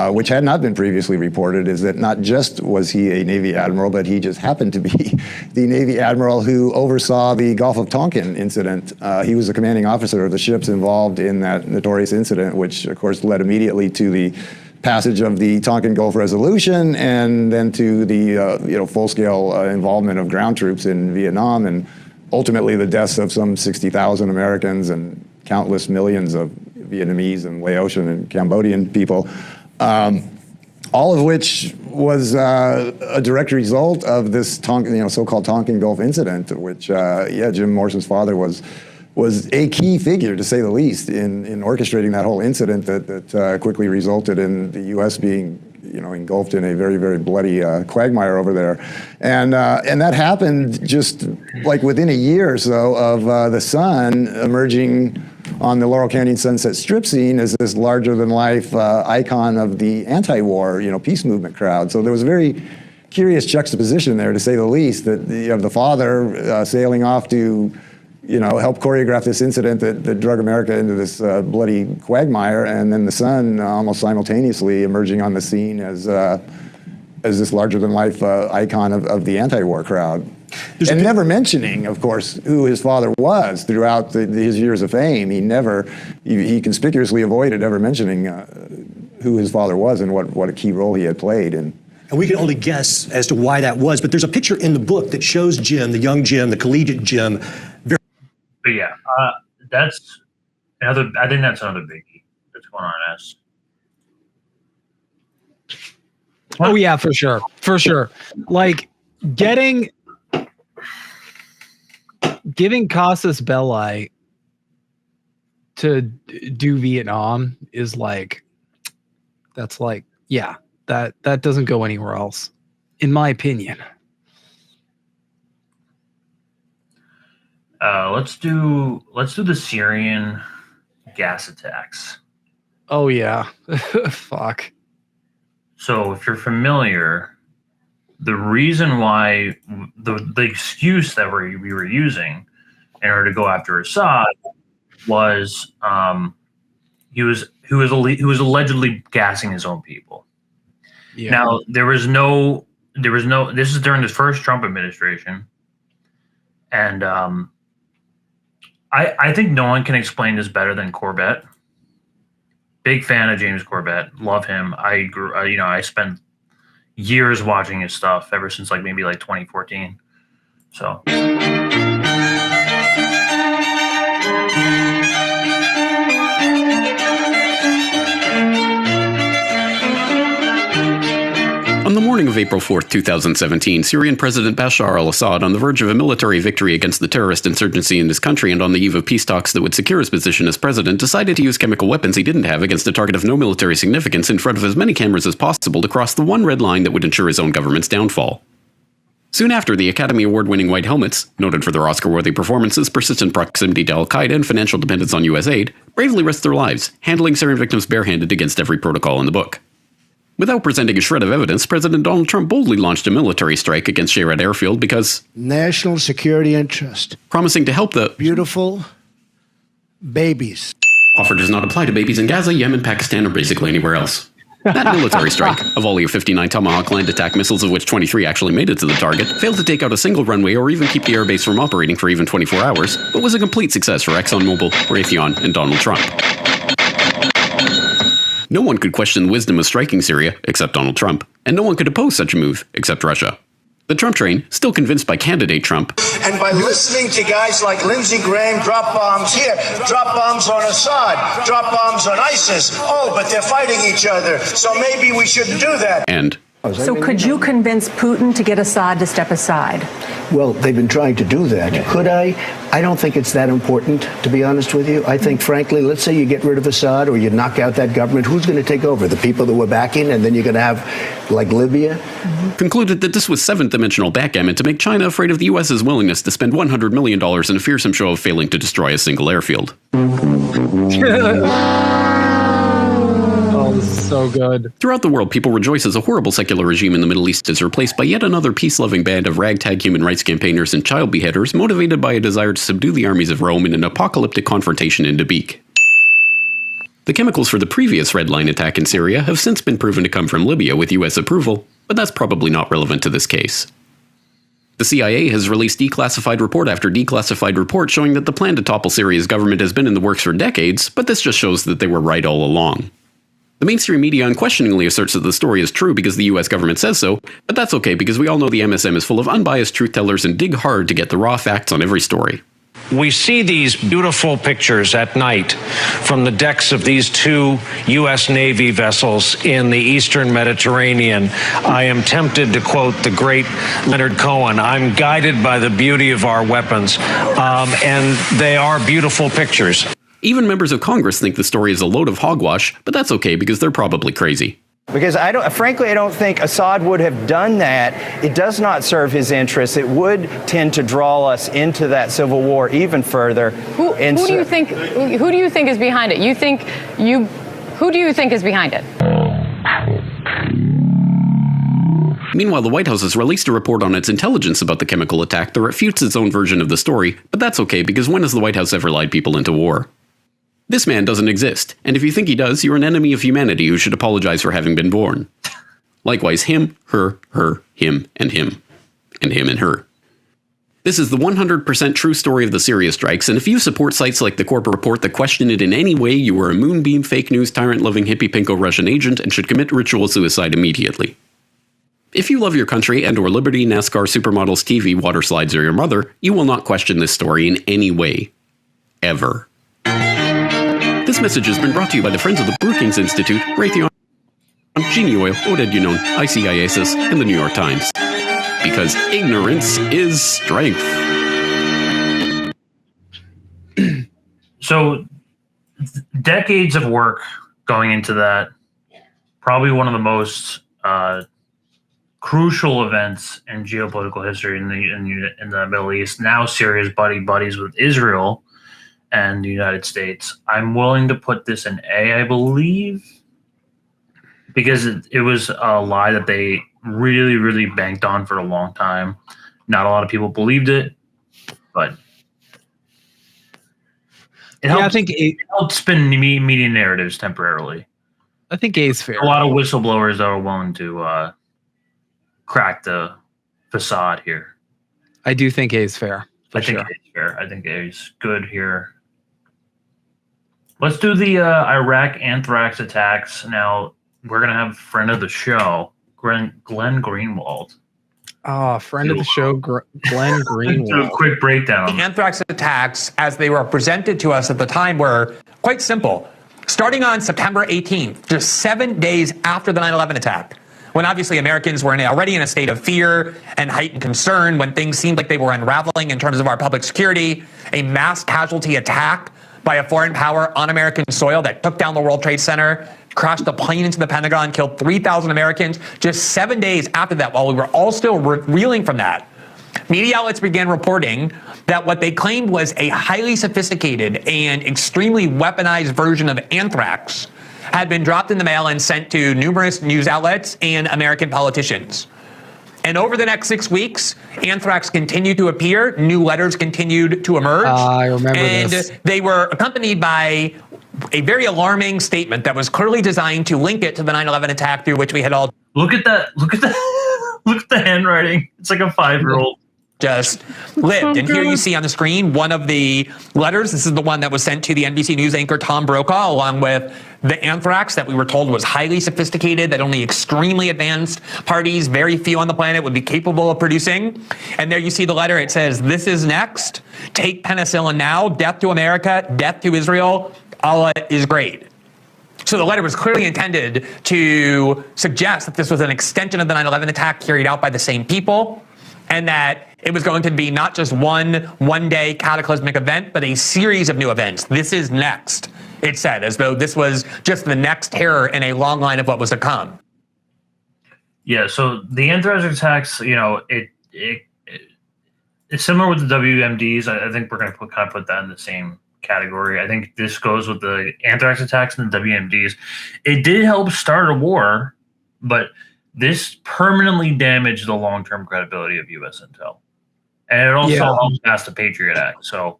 which had not been previously reported, is that not just was he a Navy admiral, but he just happened to be the Navy admiral who oversaw the Gulf of Tonkin incident. He was the commanding officer of the ships involved in that notorious incident, which, of course, led immediately to the passage of the Tonkin Gulf Resolution, and then to the full-scale involvement of ground troops in Vietnam, and ultimately the deaths of some 60,000 Americans and countless millions of Vietnamese and Laotian and Cambodian people, all of which was a direct result of this so-called Tonkin Gulf incident, which Jim Morrison's father was was a key figure, to say the least, in orchestrating that whole incident that quickly resulted in the U.S. being, engulfed in a very, very bloody quagmire over there. And that happened just like within a year or so of the Sun emerging on the Laurel Canyon Sunset Strip scene as this larger-than-life icon of the anti-war, peace movement crowd. So there was a very curious juxtaposition there, to say the least, that you have the father sailing off to, help choreograph this incident that drug America into this bloody quagmire, and then the son almost simultaneously emerging on the scene as this larger-than-life icon of the anti-war crowd. And never mentioning, of course, who his father was throughout his years of fame. He conspicuously avoided ever mentioning who his father was and what a key role he had played in. And we can only guess as to why that was, but there's a picture in the book that shows Jim, the young Jim, the collegiate Jim. But yeah, that's another. I think that's another biggie that's going on. Oh yeah, for sure. Like giving Casas Belli to do Vietnam is like, that's like, yeah, that doesn't go anywhere else, in my opinion. Let's do the Syrian gas attacks. Oh yeah. Fuck. So if you're familiar, the reason why the excuse that we were using in order to go after Assad was he was allegedly gassing his own people. Yeah. Now there was no this is during the first Trump administration, and I think no one can explain this better than Corbett. Big fan of James Corbett. Love him. I spent years watching his stuff ever since maybe 2014. So. On the morning of April 4th, 2017, Syrian President Bashar al-Assad, on the verge of a military victory against the terrorist insurgency in his country and on the eve of peace talks that would secure his position as president, decided to use chemical weapons he didn't have against a target of no military significance in front of as many cameras as possible to cross the one red line that would ensure his own government's downfall. Soon after, the Academy Award-winning White Helmets, noted for their Oscar-worthy performances, persistent proximity to al-Qaeda, and financial dependence on U.S. aid, bravely risked their lives, handling Syrian victims barehanded against every protocol in the book. Without presenting a shred of evidence, President Donald Trump boldly launched a military strike against Shayrat Airfield because national security interest, promising to help the beautiful babies. Offer does not apply to babies in Gaza, Yemen, Pakistan, or basically anywhere else. That military strike, a volley of 59 Tomahawk land attack missiles, of which 23 actually made it to the target, failed to take out a single runway or even keep the airbase from operating for even 24 hours, but was a complete success for ExxonMobil, Raytheon, and Donald Trump. No one could question the wisdom of striking Syria, except Donald Trump, and no one could oppose such a move, except Russia. The Trump train, still convinced by candidate Trump, and by listening to guys like Lindsey Graham drop bombs here, drop bombs on Assad, drop bombs on ISIS. Oh, but they're fighting each other, so maybe we shouldn't do that. And so could you convince Putin to get Assad to step aside? Well, they've been trying to do that. Could I? I don't think it's that important, to be honest with you. I think, frankly, let's say you get rid of Assad or you knock out that government. Who's going to take over? The people that were backing, and then you're going to have, like, Libya? Concluded that this was seventh-dimensional backgammon to make China afraid of the U.S.'s willingness to spend $100 million in a fearsome show of failing to destroy a single airfield. Oh, this is so good. Throughout the world, people rejoice as a horrible secular regime in the Middle East is replaced by yet another peace-loving band of ragtag human rights campaigners and child beheaders motivated by a desire to subdue the armies of Rome in an apocalyptic confrontation in Dabiq. The chemicals for the previous Red Line attack in Syria have since been proven to come from Libya with U.S. approval, but that's probably not relevant to this case. The CIA has released declassified report after declassified report showing that the plan to topple Syria's government has been in the works for decades, but this just shows that they were right all along. The mainstream media unquestioningly asserts that the story is true because the US government says so, but that's okay because we all know the MSM is full of unbiased truth-tellers and dig hard to get the raw facts on every story. We see these beautiful pictures at night from the decks of these two U.S. Navy vessels in the Eastern Mediterranean. I am tempted to quote the great Leonard Cohen, I'm guided by the beauty of our weapons, and they are beautiful pictures. Even members of Congress think the story is a load of hogwash, but that's okay because they're probably crazy. Because frankly, I don't think Assad would have done that. It does not serve his interests. It would tend to draw us into that civil war even further. Who do you think is behind it? Who do you think is behind it? Meanwhile, the White House has released a report on its intelligence about the chemical attack that refutes its own version of the story, but that's okay because when has the White House ever lied people into war? This man doesn't exist, and if you think he does, you're an enemy of humanity who should apologize for having been born. Likewise, him, her, him, and him and her. This is the 100% true story of the Syria strikes, and if you support sites like the Corporate Report that question it in any way, you are a moonbeam, fake news, tyrant-loving, hippie pinko Russian agent and should commit ritual suicide immediately. If you love your country and or liberty, NASCAR, supermodels, TV, water slides, or your mother, you will not question this story in any way. Ever. This message has been brought to you by the Friends of the Brookings Institute, Raytheon, Genie Oil, Oded Yunon, ICIASIS, and the New York Times. Because ignorance is strength. So, decades of work going into that. Probably one of the most crucial events in geopolitical history in the Middle East. Now Syria's buddies with Israel and the United States. I'm willing to put this in A, I believe, because it was a lie that they really, really banked on for a long time. Not a lot of people believed it, but I think it helped spin media narratives temporarily. I think A is fair. A lot of whistleblowers that are willing to crack the facade here. I do think A is fair. I think A is fair. I think A is good here. Let's do the Iraq Anthrax attacks. Now, we're going to have a friend of the show, Glenn Greenwald. Friend of the show, Glenn Greenwald. Do a quick breakdown. The Anthrax attacks, as they were presented to us at the time, were quite simple. Starting on September 18th, just 7 days after the 9/11 attack, when obviously Americans were already in a state of fear and heightened concern, when things seemed like they were unraveling in terms of our public security, a mass casualty attack by a foreign power on American soil that took down the World Trade Center, crashed a plane into the Pentagon, killed 3,000 Americans. Just 7 days after that, while we were all still reeling from that, media outlets began reporting that what they claimed was a highly sophisticated and extremely weaponized version of anthrax had been dropped in the mail and sent to numerous news outlets and American politicians. And over the next 6 weeks, anthrax continued to appear. New letters continued to emerge. I remember this. And they were accompanied by a very alarming statement that was clearly designed to link it to the 9/11 attack, through which we had all... Look at that. Look at the handwriting. It's like a 5-year-old. Just lived. And here you see on the screen one of the letters. This is the one that was sent to the NBC News anchor Tom Brokaw, along with the anthrax that we were told was highly sophisticated, that only extremely advanced parties, very few on the planet, would be capable of producing. And there you see the letter. It says, "This is next. Take penicillin now. Death to America. Death to Israel. Allah is great." So the letter was clearly intended to suggest that this was an extension of the 9/11 attack carried out by the same people, and that it was going to be not just one-day cataclysmic event, but a series of new events. This is next, it said, as though this was just the next terror in a long line of what was to come. Yeah, so the anthrax attacks, it's similar with the WMDs. I think we're going to put that in the same category. I think this goes with the anthrax attacks and the WMDs. It did help start a war, but this permanently damaged the long-term credibility of U.S. intel. And it also helped pass the Patriot Act. So,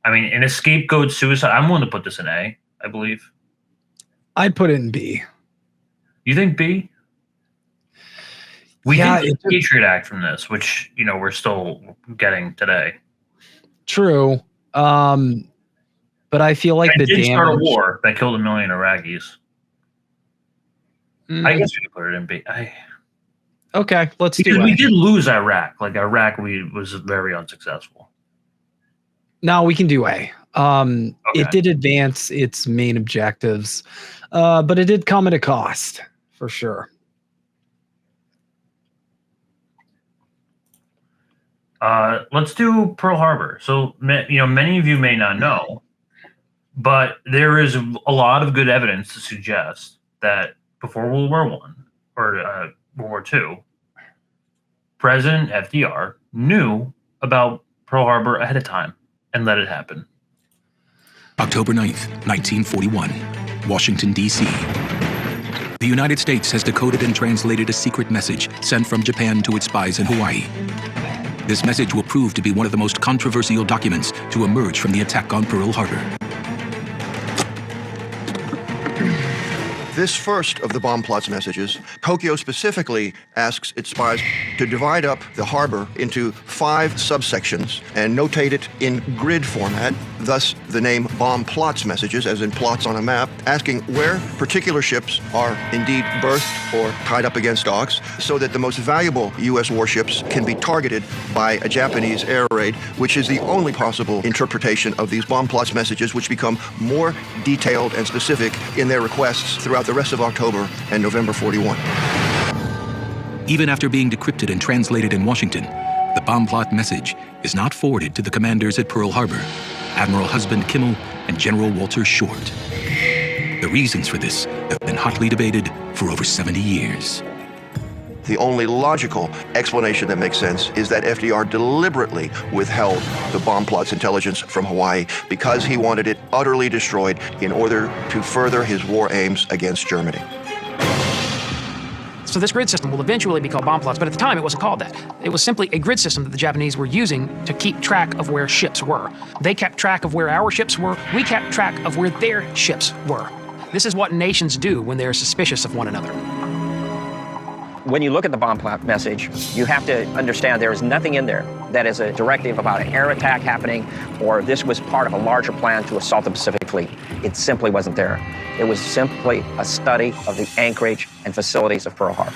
I mean, in a scapegoat suicide, I'm willing to put this in A, I believe. I'd put it in B. You think B? We did the Patriot Act from this, which, we're still getting today. True. But I feel like it did start a war that killed 1 million Iraqis. I guess we could put it in B. Okay, let's do it. Because we did lose Iraq. Like, Iraq was very unsuccessful. No, we can do A. It did advance its main objectives, but it did come at a cost, for sure. Let's do Pearl Harbor. So, many of you may not know, but there is a lot of good evidence to suggest that before World War I or World War II, President FDR knew about Pearl Harbor ahead of time and let it happen. October 9th, 1941, Washington, D.C. The United States has decoded and translated a secret message sent from Japan to its spies in Hawaii. This message will prove to be one of the most controversial documents to emerge from the attack on Pearl Harbor. This first of the bomb plots messages, Tokyo specifically asks its spies to divide up the harbor into 5 subsections and notate it in grid format, thus the name bomb plots messages, as in plots on a map, asking where particular ships are indeed berthed or tied up against docks, so that the most valuable U.S. warships can be targeted by a Japanese air raid, which is the only possible interpretation of these bomb plots messages, which become more detailed and specific in their requests throughout the rest of October and November 41. Even after being decrypted and translated in Washington, the bomb plot message is not forwarded to the commanders at Pearl Harbor, Admiral Husband Kimmel and General Walter Short. The reasons for this have been hotly debated for over 70 years. The only logical explanation that makes sense is that FDR deliberately withheld the bomb plot's intelligence from Hawaii because he wanted it utterly destroyed in order to further his war aims against Germany. So this grid system will eventually be called bomb plots, but at the time it wasn't called that. It was simply a grid system that the Japanese were using to keep track of where ships were. They kept track of where our ships were. We kept track of where their ships were. This is what nations do when they're suspicious of one another. When you look at the bomb plot message, you have to understand there is nothing in there that is a directive about an air attack happening or this was part of a larger plan to assault the Pacific Fleet. It simply wasn't there. It was simply a study of the anchorage and facilities of Pearl Harbor.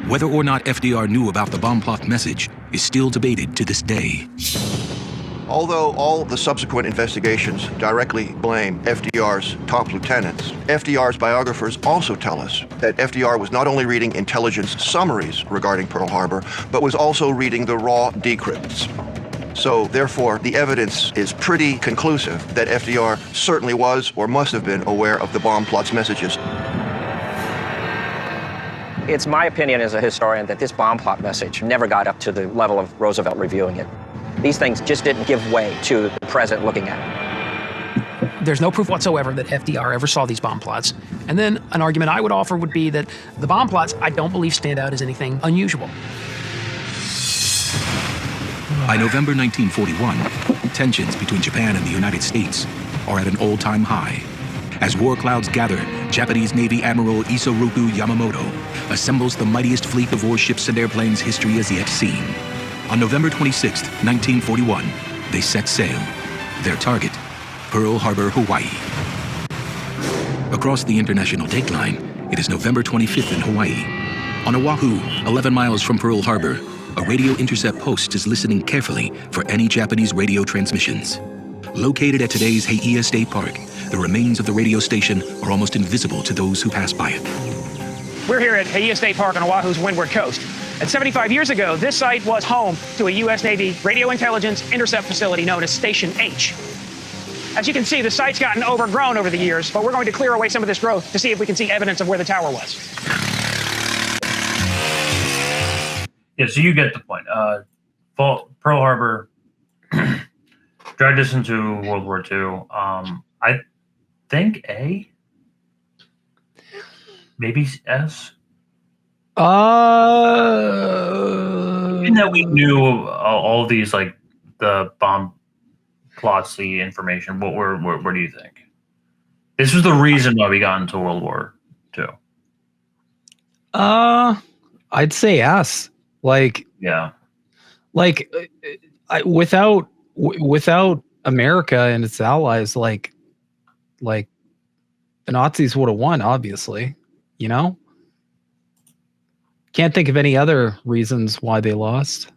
Whether or not FDR knew about the bomb plot message is still debated to this day. Although all the subsequent investigations directly blame FDR's top lieutenants, FDR's biographers also tell us that FDR was not only reading intelligence summaries regarding Pearl Harbor, but was also reading the raw decrypts. So therefore, the evidence is pretty conclusive that FDR certainly was or must have been aware of the bomb plot's messages. It's my opinion as a historian that this bomb plot message never got up to the level of Roosevelt reviewing it. These things just didn't give way to the president looking at it. There's no proof whatsoever that FDR ever saw these bomb plots. And then an argument I would offer would be that the bomb plots, I don't believe, stand out as anything unusual. By November 1941, tensions between Japan and the United States are at an all-time high. As war clouds gather, Japanese Navy Admiral Isoroku Yamamoto assembles the mightiest fleet of warships and airplanes history has yet seen. On November 26, 1941, they set sail. Their target, Pearl Harbor, Hawaii. Across the international dateline, it is November 25th in Hawaii. On Oahu, 11 miles from Pearl Harbor, a radio intercept post is listening carefully for any Japanese radio transmissions. Located at today's Heiea State Park, the remains of the radio station are almost invisible to those who pass by it. We're here at Heiea State Park on Oahu's windward coast. And 75 years ago, this site was home to a U.S. Navy radio intelligence intercept facility known as Station H. As you can see, the site's gotten overgrown over the years, but we're going to clear away some of this growth to see if we can see evidence of where the tower was. Yeah, so you get the point. Pearl Harbor dragged us into World War II. I think A, maybe S. Even that we knew all these, like the bomb plots, the information. What do you think? This was the reason why we got into World War II. I'd say S. Like, yeah, like without America and its allies, like the Nazis would have won. Obviously, you know. Can't think of any other reasons why they lost.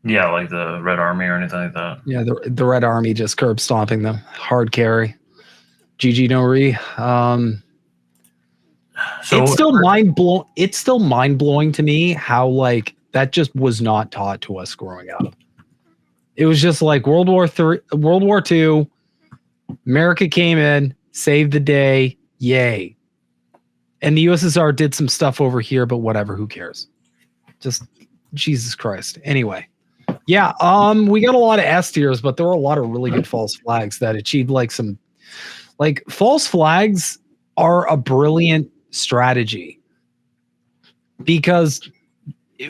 Yeah, like the Red Army or anything like that. Yeah, the Red Army just curb stomping them. Hard carry. GG no re. So it's still mind blowing to me how like that just was not taught to us growing up. It was just like World War II, America came in, saved the day, yay. And the USSR did some stuff over here, but whatever, who cares? Just Jesus Christ. Anyway. Yeah, we got a lot of S tiers, but there were a lot of really good false flags that achieved false flags are a brilliant strategy because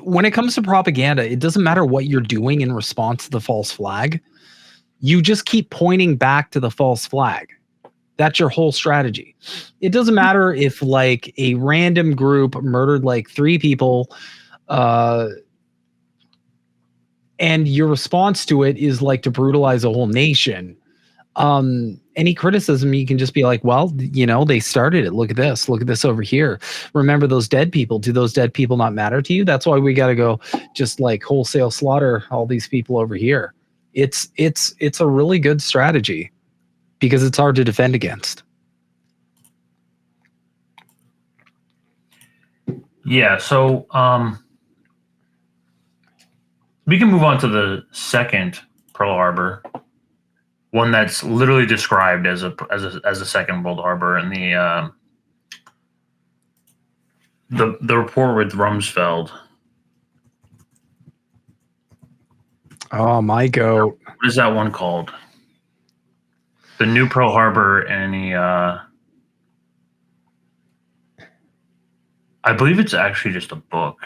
when it comes to propaganda, it doesn't matter what you're doing in response to the false flag. You just keep pointing back to the false flag. That's your whole strategy. It doesn't matter if like a random group murdered like 3 people, and your response to it is like to brutalize a whole nation. Any criticism, you can just be like, well, they started it. Look at this over here. Remember those dead people. Do those dead people not matter to you? That's why we got to go just like wholesale slaughter all these people over here. It's a really good strategy because it's hard to defend against. Yeah. So, we can move on to the second Pearl Harbor, one that's literally described as a second World Harbor in the report with Rumsfeld. Oh my goat! What is that one called? The New Pearl Harbor and I believe it's actually just a book.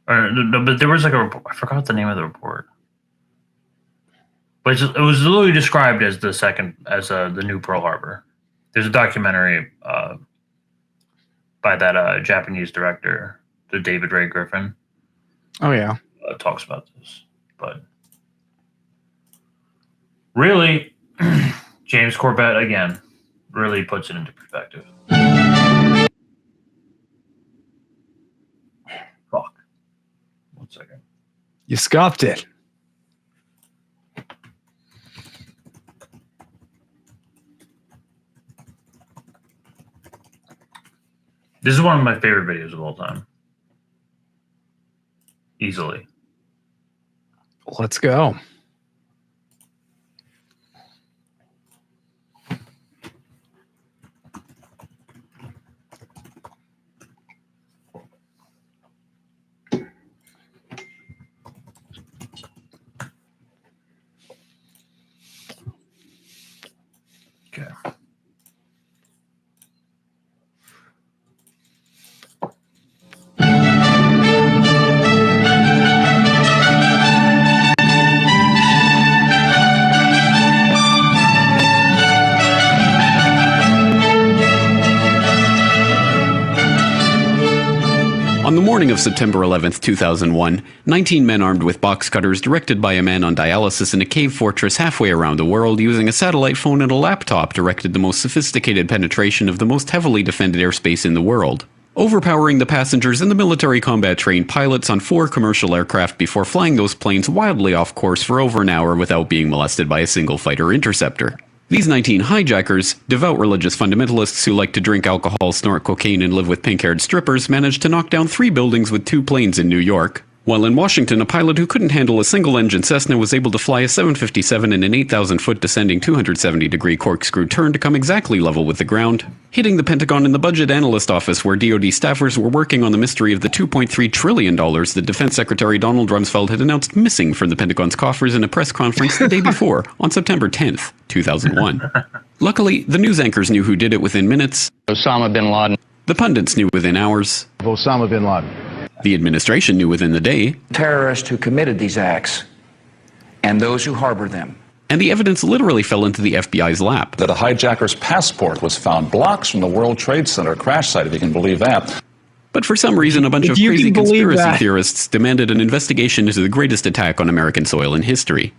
But there was like a report. I forgot the name of the report. But it was literally described as the new Pearl Harbor. There's a documentary by that Japanese director, the David Ray Griffin. Oh yeah, talks about this. But really, James Corbett again really puts it into perspective. Fuck. 1 second. You scuffed it. This is one of my favorite videos of all time. Easily. Let's go. Okay. On the morning of September 11th, 2001, 19 men armed with box cutters directed by a man on dialysis in a cave fortress halfway around the world using a satellite phone and a laptop directed the most sophisticated penetration of the most heavily defended airspace in the world, overpowering the passengers and the military combat trained pilots on 4 commercial aircraft before flying those planes wildly off course for over an hour without being molested by a single fighter interceptor. These 19 hijackers, devout religious fundamentalists who like to drink alcohol, snort cocaine, and live with pink-haired strippers, managed to knock down 3 buildings with 2 planes in New York. While in Washington, a pilot who couldn't handle a single-engine Cessna was able to fly a 757 in an 8,000-foot descending 270-degree corkscrew turn to come exactly level with the ground, hitting the Pentagon in the Budget Analyst Office where DoD staffers were working on the mystery of the $2.3 trillion that Defense Secretary Donald Rumsfeld had announced missing from the Pentagon's coffers in a press conference the day before, on September 10th, 2001. Luckily, the news anchors knew who did it within minutes. Osama bin Laden. The pundits knew within hours. Osama bin Laden. The administration knew within the day. Terrorists who committed these acts and those who harbor them. And the evidence literally fell into the FBI's lap. That a hijacker's passport was found blocks from the World Trade Center crash site, if you can believe that. But for some reason, a bunch of crazy conspiracy theorists demanded an investigation into the greatest attack on American soil in history.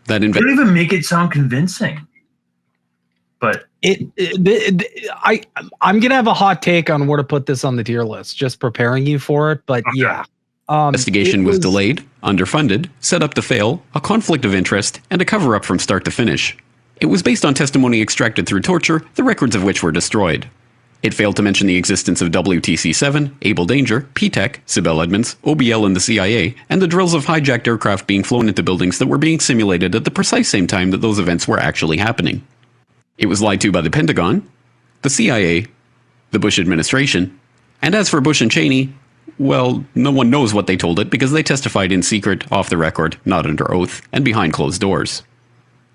They don't even make it sound convincing. But I'm gonna have a hot take on where to put this on the tier list. Just preparing you for it, but okay. Yeah, Investigation was delayed, underfunded, set up to fail, a conflict of interest, and a cover-up from start to finish. It was based on testimony extracted through torture, the records of which were destroyed. It failed to mention the existence of WTC-7, Able Danger, P-TECH, Sibel Edmonds, OBL and the CIA, and the drills of hijacked aircraft being flown into buildings that were being simulated at the precise same time that those events were actually happening. It was lied to by the Pentagon, the CIA, the Bush administration, and as for Bush and Cheney, well, no one knows what they told it because they testified in secret, off the record, not under oath, and behind closed doors.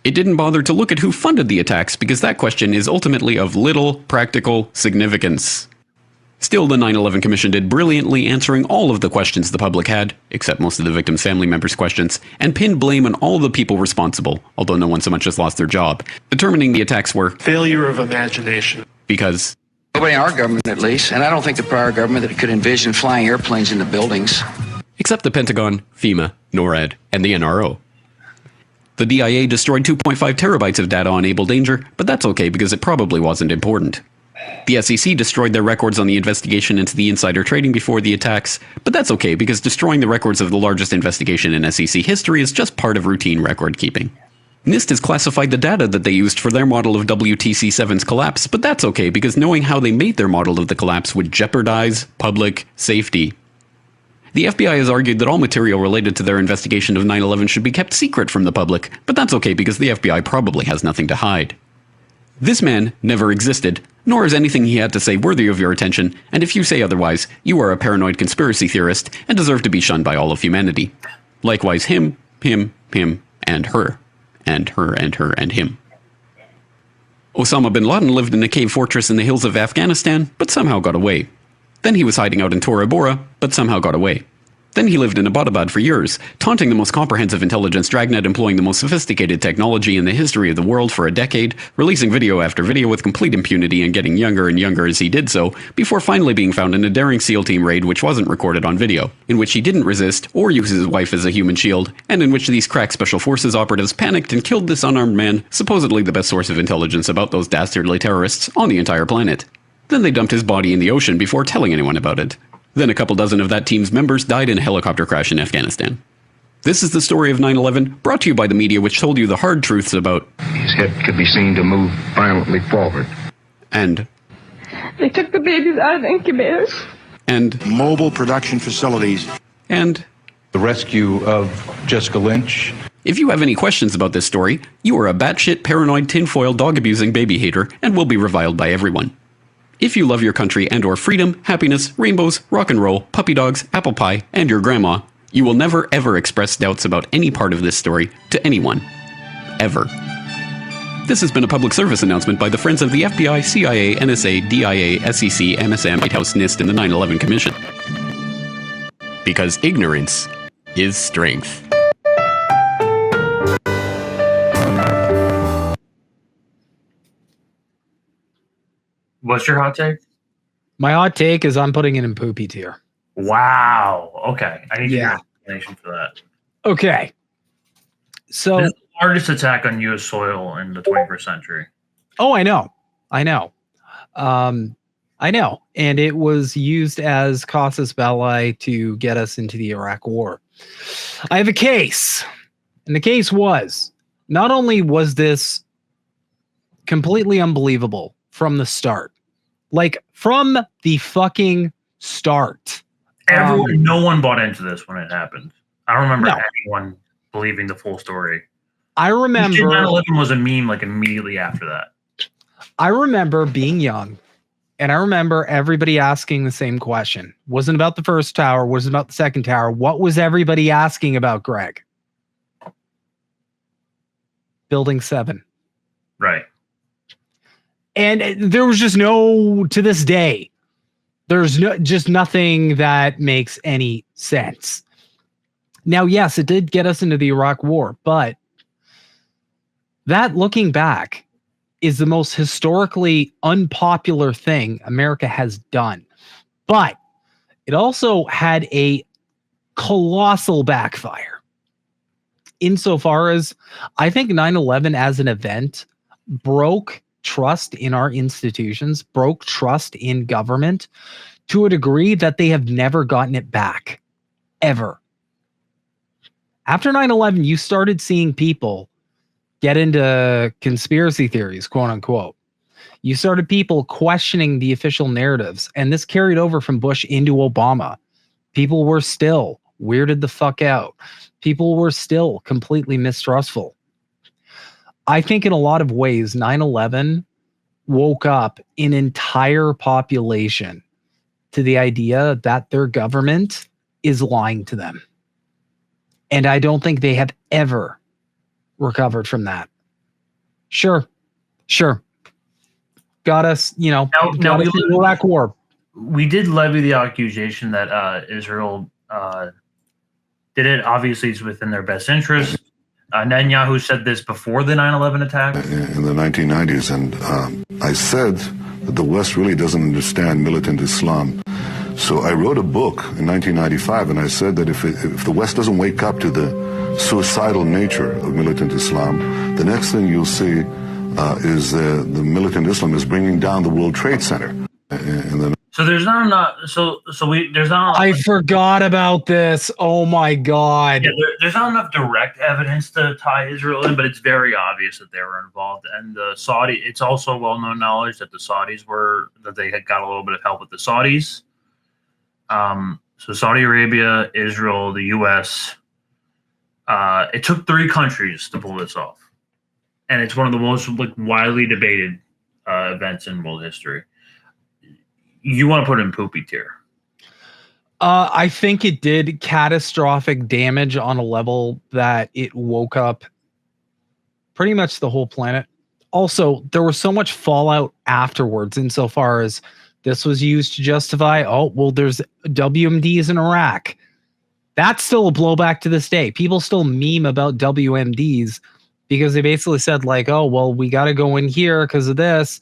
It didn't bother to look at who funded the attacks because that question is ultimately of little practical significance. Still, the 9/11 Commission did brilliantly answering all of the questions the public had, except most of the victims' family members' questions, and pinned blame on all the people responsible, although no one so much as lost their job, determining the attacks were failure of imagination. Because Nobody in our government, at least, and I don't think the prior government that could envision flying airplanes into buildings. Except the Pentagon, FEMA, NORAD, and the NRO. The DIA destroyed 2.5 terabytes of data on Able Danger, but that's okay because it probably wasn't important. The SEC destroyed their records on the investigation into the insider trading before the attacks, but that's okay because destroying the records of the largest investigation in SEC history is just part of routine record keeping. NIST has classified the data that they used for their model of WTC-7's collapse, but that's okay because knowing how they made their model of the collapse would jeopardize public safety. The FBI has argued that all material related to their investigation of 9/11 should be kept secret from the public, but that's okay because the FBI probably has nothing to hide. This man never existed, nor is anything he had to say worthy of your attention, and if you say otherwise, you are a paranoid conspiracy theorist and deserve to be shunned by all of humanity. Likewise him, and her. And her, and her, and him. Osama bin Laden lived in a cave fortress in the hills of Afghanistan, but somehow got away. Then he was hiding out in Tora Bora, but somehow got away. Then he lived in Abbottabad for years, taunting the most comprehensive intelligence dragnet employing the most sophisticated technology in the history of the world for a decade, releasing video after video with complete impunity and getting younger and younger as he did so, before finally being found in a daring SEAL team raid which wasn't recorded on video, in which he didn't resist or use his wife as a human shield, and in which these crack special forces operatives panicked and killed this unarmed man, supposedly the best source of intelligence about those dastardly terrorists on the entire planet. Then they dumped his body in the ocean before telling anyone about it. Then a couple dozen of that team's members died in a helicopter crash in Afghanistan. This is the story of 9/11, brought to you by the media which told you the hard truths about his head could be seen to move violently forward. And they took the babies out of the incubators. And mobile production facilities. And the rescue of Jessica Lynch. If you have any questions about this story, you are a batshit paranoid tinfoil dog-abusing baby hater and will be reviled by everyone. If you love your country and or freedom, happiness, rainbows, rock and roll, puppy dogs, apple pie, and your grandma, you will never ever express doubts about any part of this story to anyone. Ever. This has been a public service announcement by the Friends of the FBI, CIA, NSA, DIA, SEC, MSM, White House, NIST, and the 9/11 Commission. Because ignorance is strength. What's your hot take? My hot take is I'm putting it in poopy tier. Wow. Okay. I need to hear an explanation for that. Okay. So this is the largest attack on U.S. soil in the 21st century. Oh, I know. I know. And it was used as casus belli to get us into the Iraq War. I have a case. And the case was, not only was this completely unbelievable from the start, like from the fucking start. No one bought into this when it happened. I don't remember anyone believing the full story. I remember 9/11 was a meme like immediately after that. I remember being young, and I remember everybody asking the same question. Wasn't about the first tower, wasn't about the second tower. What was everybody asking about, Greg? Building 7. Right. And there was just no, to this day, there's just nothing that makes any sense. Now, yes, it did get us into the Iraq War, but that, looking back, is the most historically unpopular thing America has done. But it also had a colossal backfire. Insofar as I think 9/11 as an event broke trust in our institutions, broke trust in government to a degree that they have never gotten it back. ever. After 9/11, you started seeing people get into conspiracy theories, quote unquote. You started people questioning the official narratives, and this carried over from Bush into Obama. People were still weirded the fuck out. People were still completely mistrustful. I think in a lot of ways, 9/11 woke up an entire population to the idea that their government is lying to them. And I don't think they have ever recovered from that. Sure. Got us, now got us in the Iraq War. We did levy the accusation that Israel did it. Obviously, it's within their best interest. Netanyahu said this before the 9/11 attack. In the 1990s, and I said that the West really doesn't understand militant Islam. So I wrote a book in 1995, and I said that if the West doesn't wake up to the suicidal nature of militant Islam, the next thing you'll see is the militant Islam is bringing down the World Trade Center. So there's not enough. There's not. I forgot about this. Oh my God. Yeah, there's not enough direct evidence to tie Israel in, but it's very obvious that they were involved. And the Saudi, it's also well-known knowledge that the Saudis that they had got a little bit of help with the Saudis. So Saudi Arabia, Israel, the U.S. It took 3 countries to pull this off, and it's one of the most widely debated events in world history. You want to put it in poopy tier? I think it did catastrophic damage on a level that it woke up pretty much the whole planet. Also, there was so much fallout afterwards, insofar as this was used to justify, there's WMDs in Iraq. That's still a blowback to this day. People still meme about WMDs because they basically said we got to go in here because of this.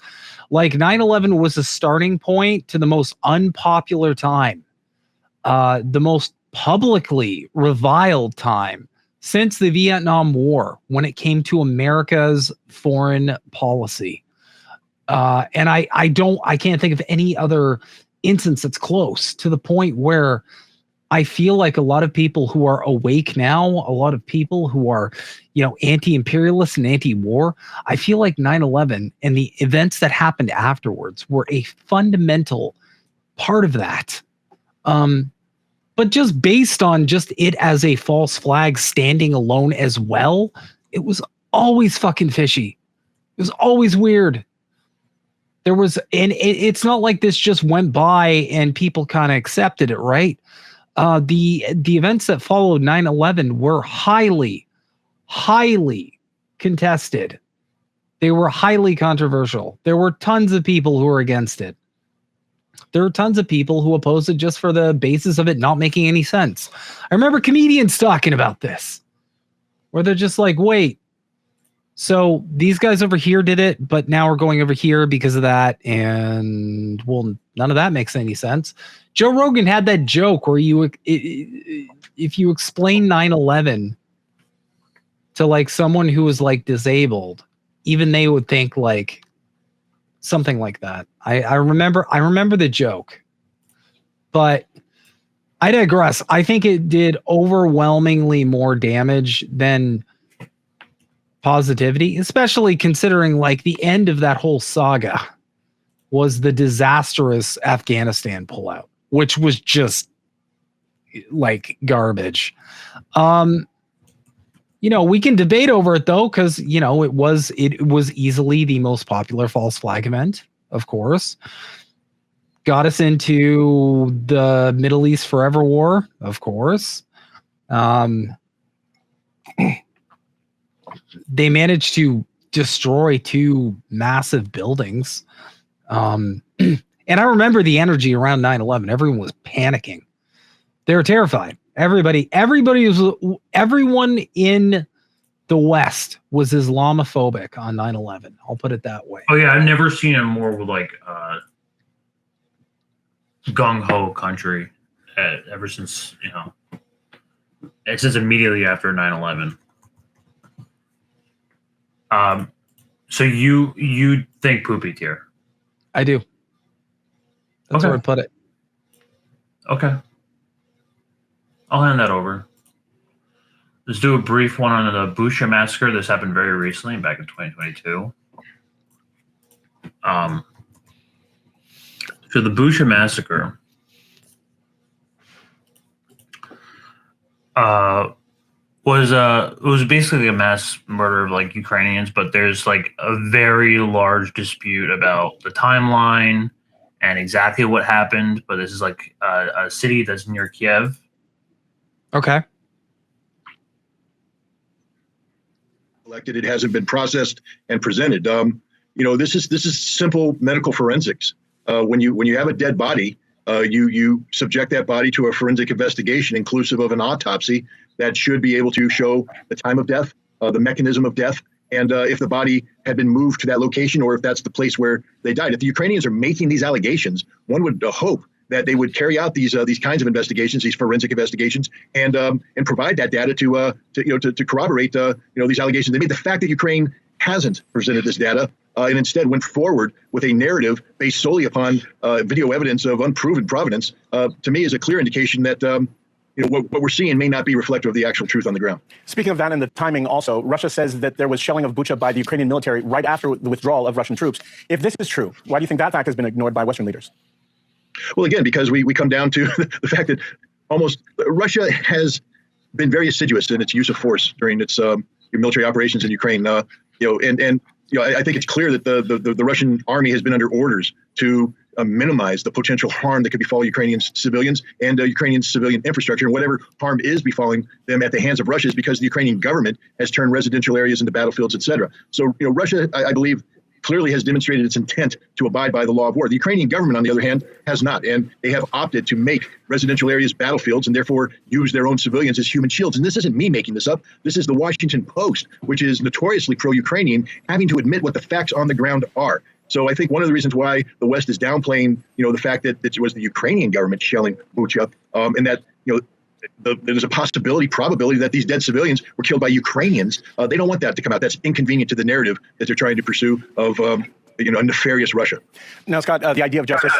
9/11 was a starting point to the most unpopular time, the most publicly reviled time since the Vietnam War when it came to America's foreign policy. And I can't think of any other instance that's close, to the point where I feel like a lot of people who are awake now, a lot of people who are, anti-imperialist and anti-war, I feel like 9/11 and the events that happened afterwards were a fundamental part of that. But just based on just it as a false flag standing alone as well, it was always fucking fishy. It was always weird. It's not like this just went by and people kind of accepted it, right? The events that followed 9/11 were highly contested. They were highly controversial. There were tons of people who were against it. There were tons of people who opposed it just for the basis of it not making any sense. I remember comedians talking about this, where they're just like, wait, so these guys over here did it, but now we're going over here because of that. And none of that makes any sense. Joe Rogan had that joke where if you explain 9/11 to someone who was disabled, even they would think something like that. I remember the joke, but I digress. I think it did overwhelmingly more damage than positivity, especially considering the end of that whole saga was the disastrous Afghanistan pullout, which was just garbage. We can debate over it though, because it was easily the most popular false flag event, of course. Got us into the Middle East Forever War, of course. They managed to destroy 2 massive buildings. And I remember the energy around 9/11. Everyone was panicking. They were terrified. Everyone in the West was Islamophobic on 9/11. I'll put it that way. Oh yeah, I've never seen a more gung-ho country ever since immediately after 9/11. So you think poopy tier? I do. That's where I put it. Okay. I'll hand that over. Let's do a brief one on the Bucha massacre. This happened very recently, back in 2022. So the Bucha massacre was basically a mass murder of like Ukrainians, but there's like a very large dispute about the timeline and exactly what happened. But this is like a city that's near Kiev. Okay. Elected, it hasn't been processed and presented. This is simple medical forensics. When you have a dead body, you subject that body to a forensic investigation, inclusive of an autopsy that should be able to show the time of death, the mechanism of death, and if the body had been moved to that location or if that's the place where they died. If the Ukrainians are making these allegations, one would hope that they would carry out these kinds of investigations, these forensic investigations, and provide that data to corroborate these allegations. They made the fact that Ukraine hasn't presented this data and instead went forward with a narrative based solely upon video evidence of unproven provenance, to me is a clear indication that what we're seeing may not be reflective of the actual truth on the ground. Speaking of that and the timing also, Russia says that there was shelling of Bucha by the Ukrainian military right after the withdrawal of Russian troops. If this is true, why do you think that fact has been ignored by Western leaders? Well, again, because we come down to the fact that Russia has been very assiduous in its use of force during its military operations in Ukraine. I think it's clear that the Russian army has been under orders to minimize the potential harm that could befall Ukrainian civilians and Ukrainian civilian infrastructure, and whatever harm is befalling them at the hands of Russia is because the Ukrainian government has turned residential areas into battlefields, et cetera. So, Russia, I believe, clearly has demonstrated its intent to abide by the law of war. The Ukrainian government, on the other hand, has not, and they have opted to make residential areas battlefields and therefore use their own civilians as human shields. And this isn't me making this up. This is the Washington Post, which is notoriously pro-Ukrainian, having to admit what the facts on the ground are. So I think one of the reasons why the West is downplaying, the fact that it was the Ukrainian government shelling Bucha, and that, there's a probability that these dead civilians were killed by Ukrainians. They don't want that to come out. That's inconvenient to the narrative that they're trying to pursue of, a nefarious Russia. Now, Scott, the idea of justice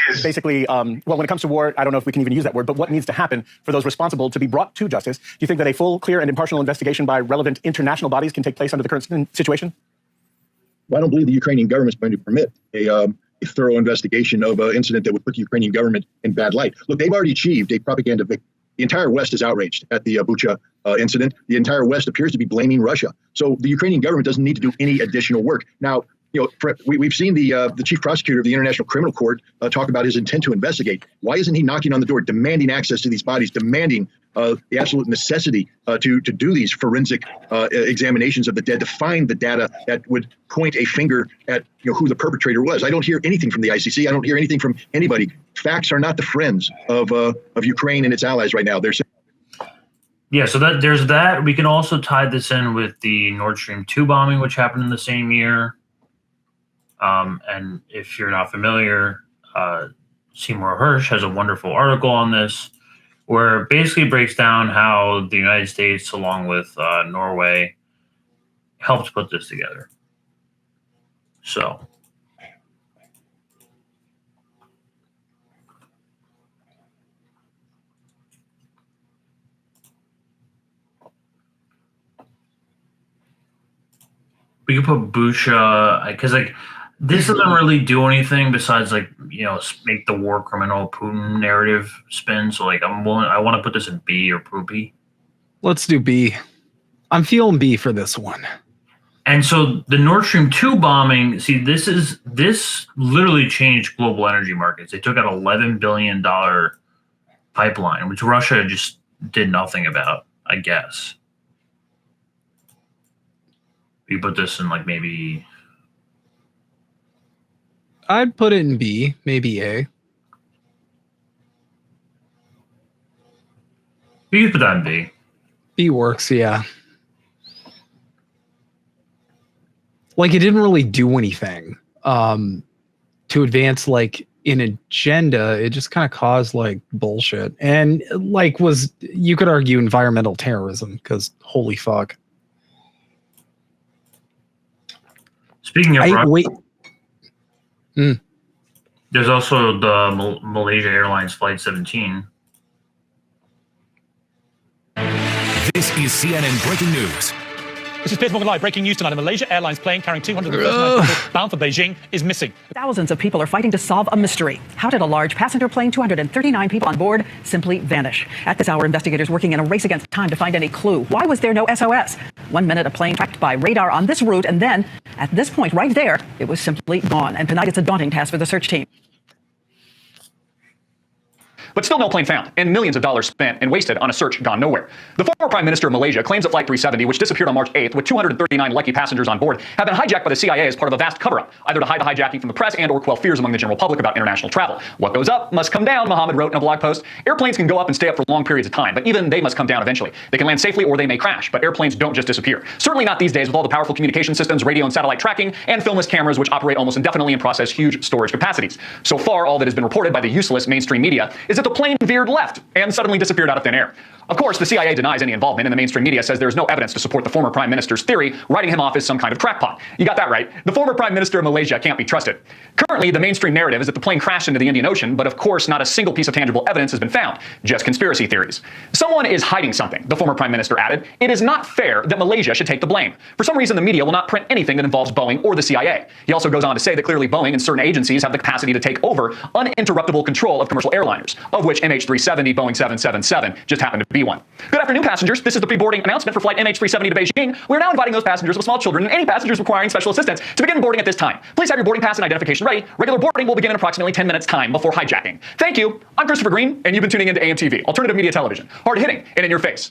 is basically, when it comes to war, I don't know if we can even use that word, but what needs to happen for those responsible to be brought to justice? Do you think that a full, clear, and impartial investigation by relevant international bodies can take place under the current situation? Well, I don't believe the Ukrainian government is going to permit a thorough investigation of an incident that would put the Ukrainian government in bad light. Look, they've already achieved a propaganda victory. The entire West is outraged at the Bucha incident. The entire West appears to be blaming Russia. So the Ukrainian government doesn't need to do any additional work. Now, we've seen the chief prosecutor of the International Criminal Court talk about his intent to investigate. Why isn't he knocking on the door, demanding access to these bodies, demanding the absolute necessity to do these forensic examinations of the dead, to find the data that would point a finger at who the perpetrator was? I don't hear anything from the ICC. I don't hear anything from anybody. Facts are not the friends of Ukraine and its allies right now. They're Yeah, so there's that. We can also tie this in with the Nord Stream 2 bombing, which happened in the same year. And if you're not familiar, Seymour Hersh has a wonderful article on this, where it basically breaks down how the United States, along with Norway, helped put this together. So. We could put Bucha, because this doesn't really do anything besides make the war criminal Putin narrative spin. So I want to put this in B or poopy. Let's do B. I'm feeling B for this one. And so the Nord Stream 2 bombing, see, this literally changed global energy markets. They took out $11 billion pipeline, which Russia just did nothing about, I guess. You put this in maybe. I'd put it in B, maybe A. You could put that in B. B works, yeah. It didn't really do anything to advance an agenda. It just kind of caused bullshit. And you could argue environmental terrorism, because holy fuck. Speaking of Russia, there's also the Malaysia Airlines Flight 17. This is CNN Breaking News. This is Piers Morgan Live. Breaking news tonight. A Malaysia Airlines plane carrying 239 people bound for Beijing is missing. Thousands of people are fighting to solve a mystery. How did a large passenger plane, 239 people on board, simply vanish? At this hour, investigators working in a race against time to find any clue. Why was there no SOS? 1 minute, a plane tracked by radar on this route, and then, at this point right there, it was simply gone. And tonight, it's a daunting task for the search team. But still no plane found, and millions of dollars spent and wasted on a search gone nowhere. The former Prime Minister of Malaysia claims that Flight 370, which disappeared on March 8th with 239 lucky passengers on board, had been hijacked by the CIA as part of a vast cover-up, either to hide the hijacking from the press and or quell fears among the general public about international travel. What goes up must come down, Mohammed wrote in a blog post. Airplanes can go up and stay up for long periods of time, but even they must come down eventually. They can land safely or they may crash, but airplanes don't just disappear. Certainly not these days with all the powerful communication systems, radio and satellite tracking, and filmless cameras which operate almost indefinitely and process huge storage capacities. So far, all that has been reported by the useless mainstream media is that the plane veered left and suddenly disappeared out of thin air. Of course, the CIA denies any involvement, and the mainstream media says there's no evidence to support the former Prime Minister's theory, writing him off as some kind of crackpot. You got that right. The former Prime Minister of Malaysia can't be trusted. Currently, the mainstream narrative is that the plane crashed into the Indian Ocean, but of course, not a single piece of tangible evidence has been found. Just conspiracy theories. Someone is hiding something, the former Prime Minister added. It is not fair that Malaysia should take the blame. For some reason, the media will not print anything that involves Boeing or the CIA. He also goes on to say that clearly Boeing and certain agencies have the capacity to take over uninterruptible control of commercial airliners, of which MH370, Boeing 777 just happened to be one. Good afternoon, passengers. This is the pre-boarding announcement for flight MH370 to Beijing. We're now inviting those passengers with small children and any passengers requiring special assistance to begin boarding at this time. Please have your boarding pass and identification ready. Regular boarding will begin in approximately 10 minutes time before hijacking. Thank you. I'm Christopher Green, and you've been tuning into AMTV, Alternative Media Television. Hard-hitting and in your face.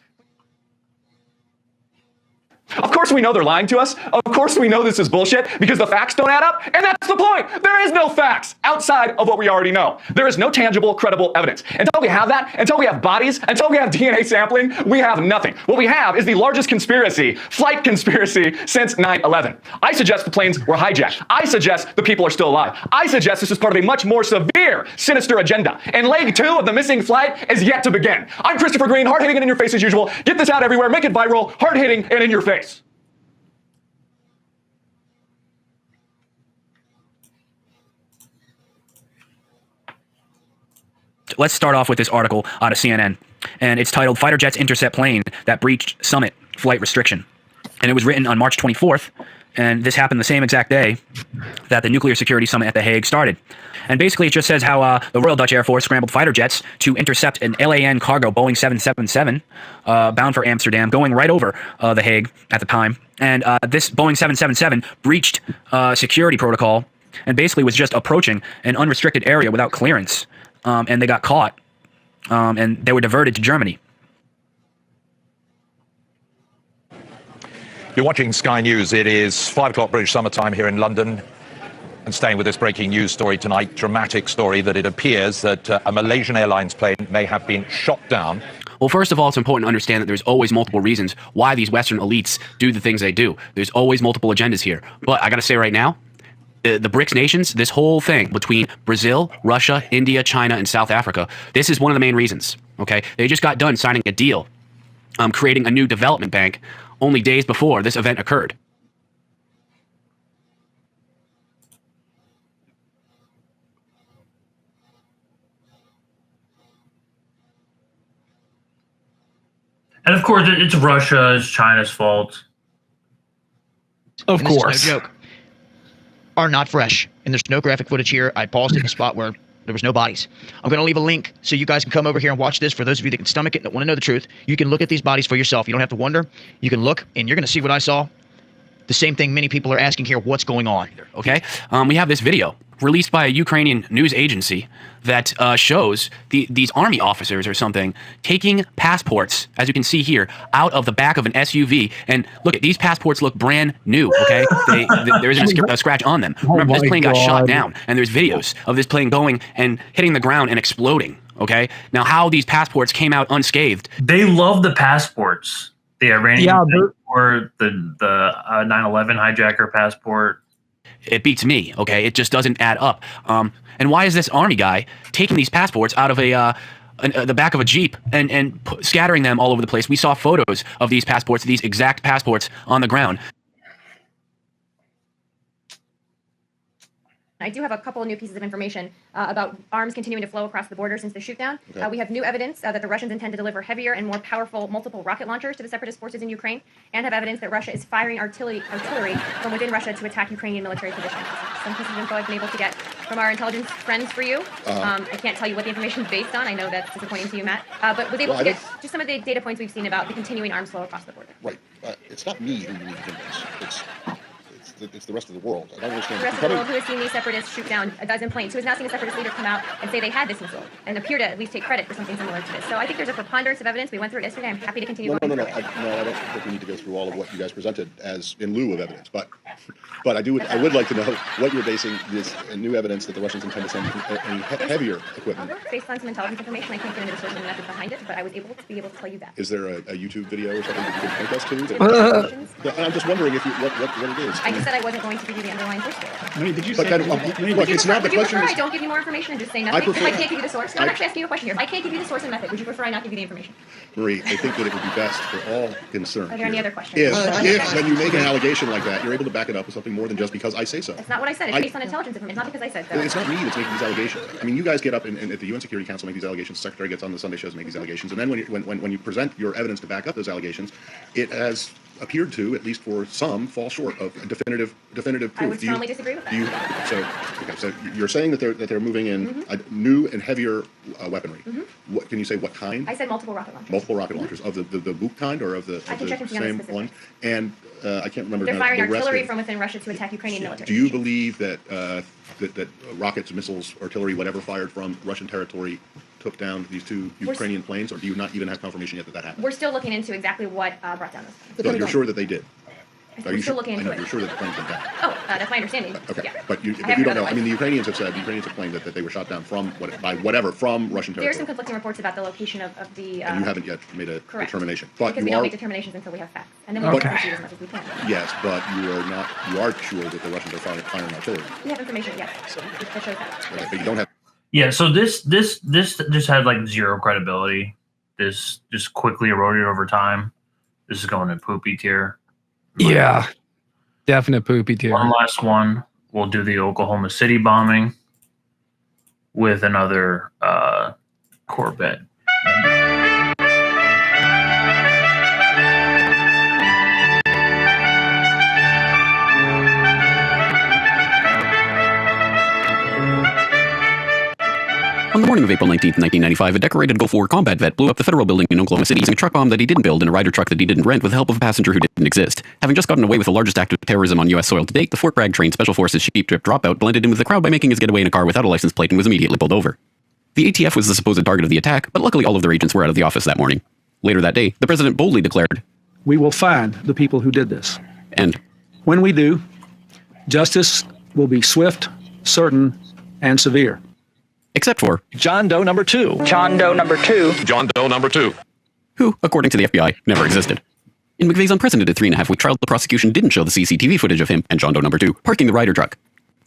Of course we know they're lying to us. Of course we know this is bullshit because the facts don't add up, and that's the point. There is no facts outside of what we already know. There is no tangible, credible evidence. Until we have that, until we have bodies, until we have DNA sampling, we have nothing. What we have is the largest conspiracy, flight conspiracy, since 9/11. I suggest the planes were hijacked. I suggest the people are still alive. I suggest this is part of a much more severe, sinister agenda. And leg 2 of the missing flight is yet to begin. I'm Christopher Green, hard-hitting and in your face as usual. Get this out everywhere, make it viral, hard-hitting and in your face. Let's start off with this article out of CNN, and it's titled "Fighter Jets Intercept Plane That Breached Summit Flight Restriction," and it was written on March 24th, and this happened the same exact day that the Nuclear Security Summit at The Hague started. And basically it just says how the Royal Dutch Air Force scrambled fighter jets to intercept an LAN cargo Boeing 777 bound for Amsterdam, going right over The Hague at the time. And this Boeing 777 breached security protocol and basically was just approaching an unrestricted area without clearance. And they got caught, and they were diverted to Germany. You're watching Sky News. It is 5 o'clock British summer time here in London. And staying with this breaking news story tonight, dramatic story that it appears that a Malaysian Airlines plane may have been shot down. Well, first of all, it's important to understand that there's always multiple reasons why these Western elites do the things they do. There's always multiple agendas here. But I got to say right now, the BRICS nations, this whole thing between Brazil, Russia, India, China, and South Africa, this is one of the main reasons, okay? They just got done signing a deal, creating a new development bank only days before this event occurred. And of course, it's Russia, it's China's fault. Of course. No joke. Are not fresh, and there's no graphic footage here. I paused it in a spot where there was no bodies. I'm going to leave a link so you guys can come over here and watch this. For those of you that can stomach it, that want to know the truth, you can look at these bodies for yourself. You don't have to wonder. You can look, and you're going to see what I saw. The same thing many people are asking here, what's going on? Okay, we have this video released by a Ukrainian news agency that shows these army officers or something taking passports, as you can see here, out of the back of an SUV. And look, at these passports look brand new, okay? There isn't a scratch on them. Remember, this plane got shot down, and there's videos of this plane going and hitting the ground and exploding, okay? Now, how these passports came out unscathed. They love the passports. The Iranian passport, the 9/11 hijacker passport. It beats me, okay? It just doesn't add up. And why is this army guy taking these passports out of the back of a Jeep and scattering them all over the place? We saw photos of these passports, these exact passports on the ground. I do have a couple of new pieces of information about arms continuing to flow across the border since the shootdown. Okay. We have new evidence that the Russians intend to deliver heavier and more powerful multiple rocket launchers to the separatist forces in Ukraine, and have evidence that Russia is firing artillery from within Russia to attack Ukrainian military positions. Some pieces of info I've been able to get from our intelligence friends for you. I can't tell you what the information is based on. I know that's disappointing to you, Matt, but was able to get just some of the data points we've seen about the continuing arms flow across the border. Right. It's not me who you need to this. It's the rest of the world. I don't understand. The rest of the world who has seen these separatists shoot down a dozen planes, who has now seen a separatist leader come out and say they had this missile, and appear to at least take credit for something similar to this. So I think there's a preponderance of evidence. We went through it yesterday. I'm happy to continue going through it. I don't think we need to go through all of what you guys presented as in lieu of evidence. But I would like to know what you're basing this new evidence that the Russians intend to send any heavier equipment. Based on some intelligence information, I can't get into the source and method behind it, but I was able to tell you that. Is there a YouTube video or something that you can point us to? And I'm just wondering what it is. I just said I wasn't going to give you the underlying source. Did you say? Look, it's not the question. I don't give you more information and just say nothing. If I can't give you the source, I'm actually asking you a question here. If I can't give you the source and method, would you prefer I not give you the information? Marie, I think that it would be best for all concerned. Are there any other questions? If when you make an allegation like that, you're able to back it up with something more than just because I say so. That's not what I said. It's based on intelligence information. It's not because I said so. It's not me that's making these allegations. I mean, you guys get up and at the UN Security Council make these allegations. The Secretary gets on the Sunday shows and make these allegations. And then when you present your evidence to back up those allegations, it has appeared to, at least for some, fall short of definitive proof. I would strongly disagree with that. So you're saying that they're moving in a new and heavier weaponry. What can you say? What kind? I said multiple rocket launchers. Multiple rocket launchers of the Buk kind or of the same one? And I can't remember. They're firing artillery from within Russia to attack Ukrainian military. Do you believe that that rockets, missiles, artillery, whatever fired from Russian territory took down these two Ukrainian planes, or do you not even have confirmation yet that happened? We're still looking into exactly what brought down those planes. So you're sure that they did? We're still looking into it. You're sure that the planes went down? Oh, that's my understanding. Okay, yeah. but you don't know. I mean, the Ukrainians have claimed that they were shot down from from Russian territory. There are some conflicting reports about the location of the. And you haven't yet made a determination. But because we don't make determinations until we have facts, and then we'll proceed as much as we can. Yes, but you are sure that the Russians are firing artillery. We have information, yes. So that shows that. Okay, but you don't have. Yeah, so this just had like zero credibility. This just quickly eroded over time. This is going in poopy tier. Yeah, definite poopy tier. One last one. We'll do the Oklahoma City bombing with another Corvette. On the morning of April 19, 1995, a decorated Gulf War combat vet blew up the federal building in Oklahoma City using a truck bomb that he didn't build and a Ryder truck that he didn't rent with the help of a passenger who didn't exist. Having just gotten away with the largest act of terrorism on U.S. soil to date, the Fort Bragg trained Special Forces Sheep Trip Dropout blended in with the crowd by making his getaway in a car without a license plate and was immediately pulled over. The ATF was the supposed target of the attack, but luckily all of their agents were out of the office that morning. Later that day, the president boldly declared, "We will find the people who did this. And when we do, justice will be swift, certain, and severe." Except for John Doe number 2. John Doe number 2. John Doe number 2. Who, according to the FBI, never existed. In McVeigh's unprecedented 3.5-week trial, the prosecution didn't show the CCTV footage of him and John Doe number 2 parking the Ryder truck.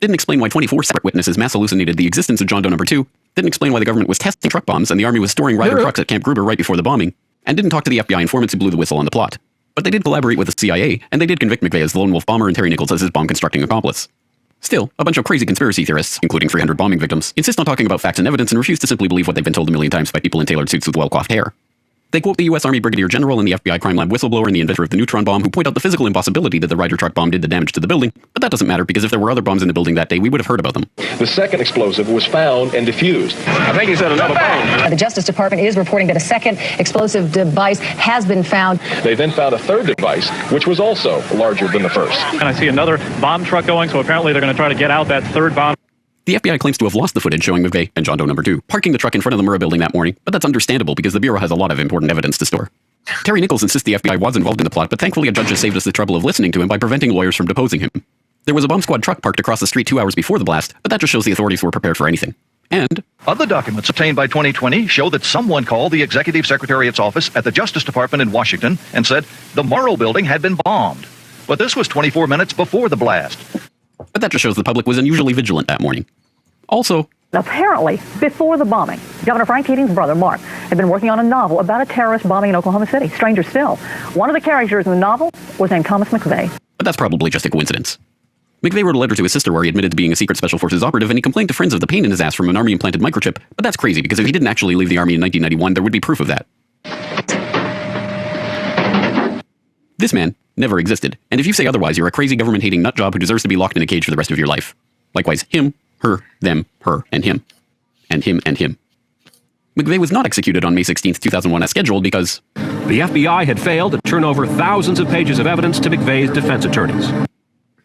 Didn't explain why 24 separate witnesses mass hallucinated the existence of John Doe number 2. Didn't explain why the government was testing truck bombs and the army was storing Ryder trucks at Camp Gruber right before the bombing. And didn't talk to the FBI informants who blew the whistle on the plot. But they did collaborate with the CIA, and they did convict McVeigh as the lone wolf bomber and Terry Nichols as his bomb-constructing accomplice. Still, a bunch of crazy conspiracy theorists, including 300 bombing victims, insist on talking about facts and evidence and refuse to simply believe what they've been told a million times by people in tailored suits with well-coiffed hair. They quote the U.S. Army Brigadier General and the FBI crime lab whistleblower and the inventor of the neutron bomb who point out the physical impossibility that the Ryder truck bomb did the damage to the building, but that doesn't matter because if there were other bombs in the building that day, we would have heard about them. The second explosive was found and defused. I think he said another bomb. The Justice Department is reporting that a second explosive device has been found. They then found a third device, which was also larger than the first. And I see another bomb truck going, so apparently they're going to try to get out that third bomb. The FBI claims to have lost the footage showing McVeigh and John Doe number 2 parking the truck in front of the Murrah building that morning, but that's understandable because the Bureau has a lot of important evidence to store. Terry Nichols insists the FBI was involved in the plot, but thankfully a judge has saved us the trouble of listening to him by preventing lawyers from deposing him. There was a bomb squad truck parked across the street 2 hours before the blast, but that just shows the authorities were prepared for anything. And other documents obtained by 2020 show that someone called the Executive Secretariat's office at the Justice Department in Washington and said the Murrah building had been bombed. But this was 24 minutes before the blast. But that just shows the public was unusually vigilant that morning. Also, apparently, before the bombing, Governor Frank Keating's brother, Mark, had been working on a novel about a terrorist bombing in Oklahoma City. Stranger still, one of the characters in the novel was named Thomas McVeigh. But that's probably just a coincidence. McVeigh wrote a letter to his sister where he admitted to being a secret special forces operative, and he complained to friends of the pain in his ass from an army-implanted microchip. But that's crazy, because if he didn't actually leave the army in 1991, there would be proof of that. This man never existed, and if you say otherwise, you're a crazy government-hating nutjob who deserves to be locked in a cage for the rest of your life. Likewise, him, her, them, her, and him. And him, and him. McVeigh was not executed on May 16, 2001 as scheduled because the FBI had failed to turn over thousands of pages of evidence to McVeigh's defense attorneys.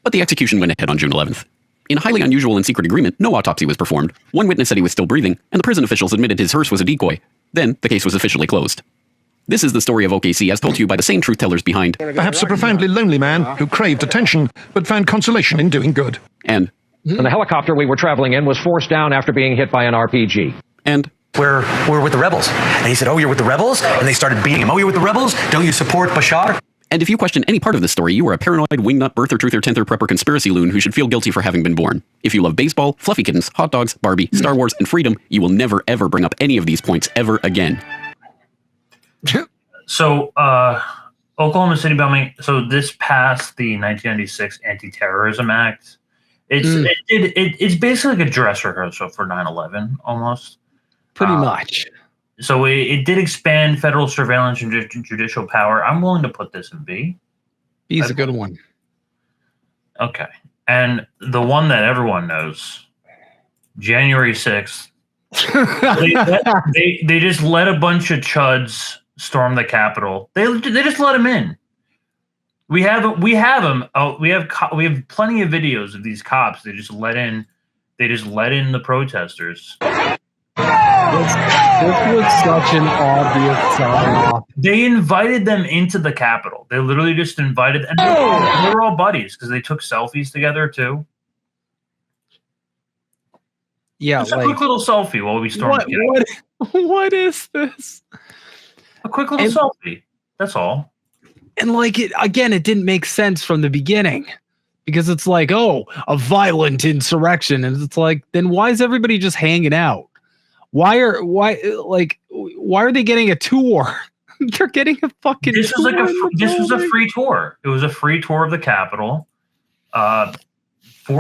But the execution went ahead on June 11th. In a highly unusual and secret agreement, no autopsy was performed. One witness said he was still breathing, and the prison officials admitted his hearse was a decoy. Then, the case was officially closed. This is the story of OKC as told to you by the same truth tellers behind perhaps a profoundly lonely man who craved attention, but found consolation in doing good. And the helicopter we were traveling in was forced down after being hit by an RPG. And we're with the rebels. And he said, oh, you're with the rebels? And they started beating him. Oh, you're with the rebels? Don't you support Bashar? And if you question any part of this story, you are a paranoid, wingnut, birther, truther, tenther, prepper, conspiracy loon who should feel guilty for having been born. If you love baseball, fluffy kittens, hot dogs, Barbie, Star Wars, and freedom, you will never, ever bring up any of these points ever again. So, Oklahoma City bombing. So this passed the 1996 Anti-Terrorism Act. It's basically like a dress rehearsal for 9/11 almost. Pretty much. So it did expand federal surveillance and judicial power. I'm willing to put this in B. B's a good one. Okay. And the one that everyone knows, January 6th, they just let a bunch of chuds storm the Capitol. They just let them in. We have them. Oh, we have plenty of videos of these cops. They just let in the protesters. This was such an obvious sign. They invited them into the Capitol. They literally just invited, and they were all buddies because they took selfies together too. Yeah, just a quick little selfie while we stormed the Capitol. What is this? A quick little selfie. That's all. And it didn't make sense from the beginning. Because it's like, oh, a violent insurrection. And it's like, then why is everybody just hanging out? Why are they getting a tour? They're getting a fucking This was a free tour. It was a free tour of the Capitol. 4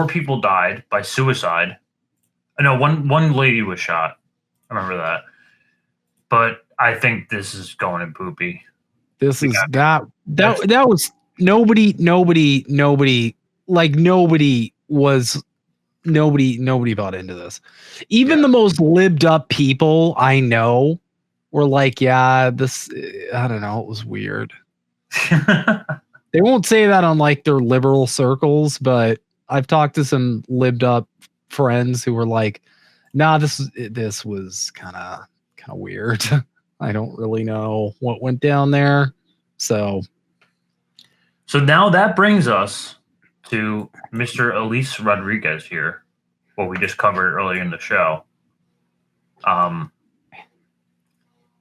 people died by suicide. No, one lady was shot. I remember that. But I think this is going in poopy. That was nobody bought into this. Even the most libbed up people I know were like, yeah, this, I don't know, it was weird. They won't say that on like their liberal circles, but I've talked to some libbed up friends who were like, nah, this was kind of weird. I don't really know what went down there. So now that brings us to Mr. Elise Rodriguez here, what we just covered earlier in the show.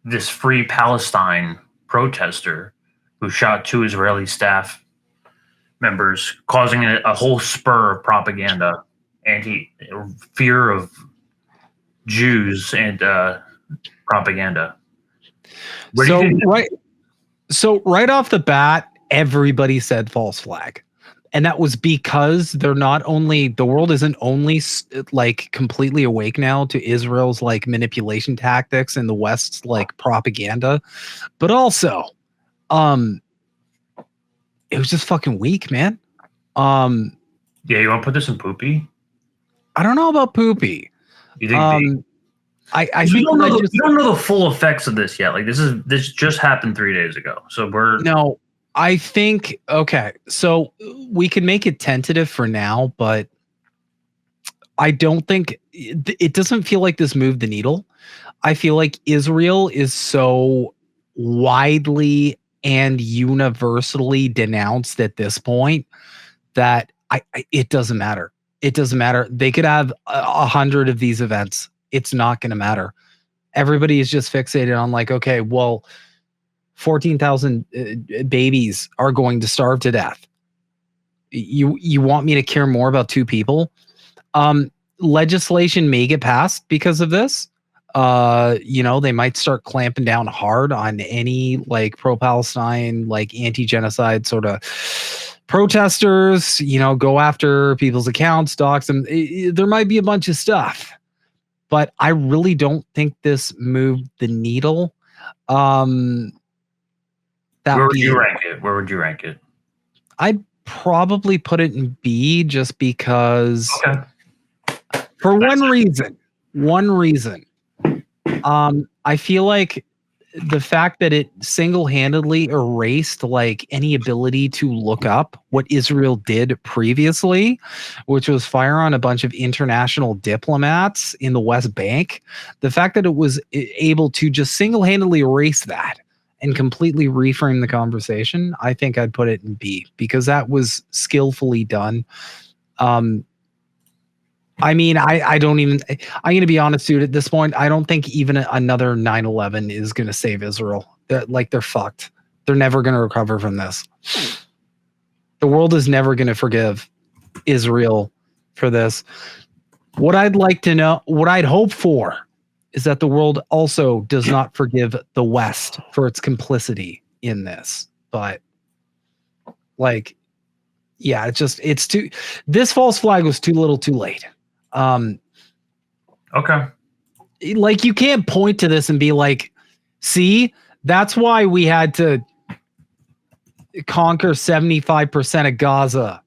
This Free Palestine protester who shot 2 Israeli staff members, causing a whole spur of propaganda, fear of Jews and propaganda. So right off the bat, everybody said false flag. And that was because the world isn't only like completely awake now to Israel's like manipulation tactics and the West's like propaganda, but also, it was just fucking weak, man. Yeah, you want to put this in poopy? I don't know about poopy. You think? I think we don't know the full effects of this yet. Like this just happened 3 days ago, so no. I think, okay, so we can make it tentative for now, but I don't think it doesn't feel like this moved the needle. I feel like Israel is so widely and universally denounced at this point that it doesn't matter. It doesn't matter. They could have 100 of these events. It's not going to matter. Everybody is just fixated on like, okay, well, 14,000 babies are going to starve to death. You want me to care more about 2 people? Legislation may get passed because of this. They might start clamping down hard on any like pro-Palestine, like anti-genocide sort of protesters, go after people's accounts, dox them. There might be a bunch of stuff, but I really don't think this moved the needle. Where would you rank it? Where would you rank it? I'd probably put it in B just because for one reason. I feel like the fact that it single-handedly erased like any ability to look up what Israel did previously, which was fire on a bunch of international diplomats in the West Bank. The fact that it was able to just single-handedly erase that and completely reframe the conversation, I think I'd put it in B because that was skillfully done. I mean, I don't even, I'm going to be honest, dude, at this point, I don't think even another 9/11 is going to save Israel. They're fucked. They're never going to recover from this. The world is never going to forgive Israel for this. What I'd like to know, what I'd hope for is that the world also does not forgive the West for its complicity in this. But like, yeah, it's too, this false flag was too little too late. Okay. Like you can't point to this and be like, see, that's why we had to conquer 75% of Gaza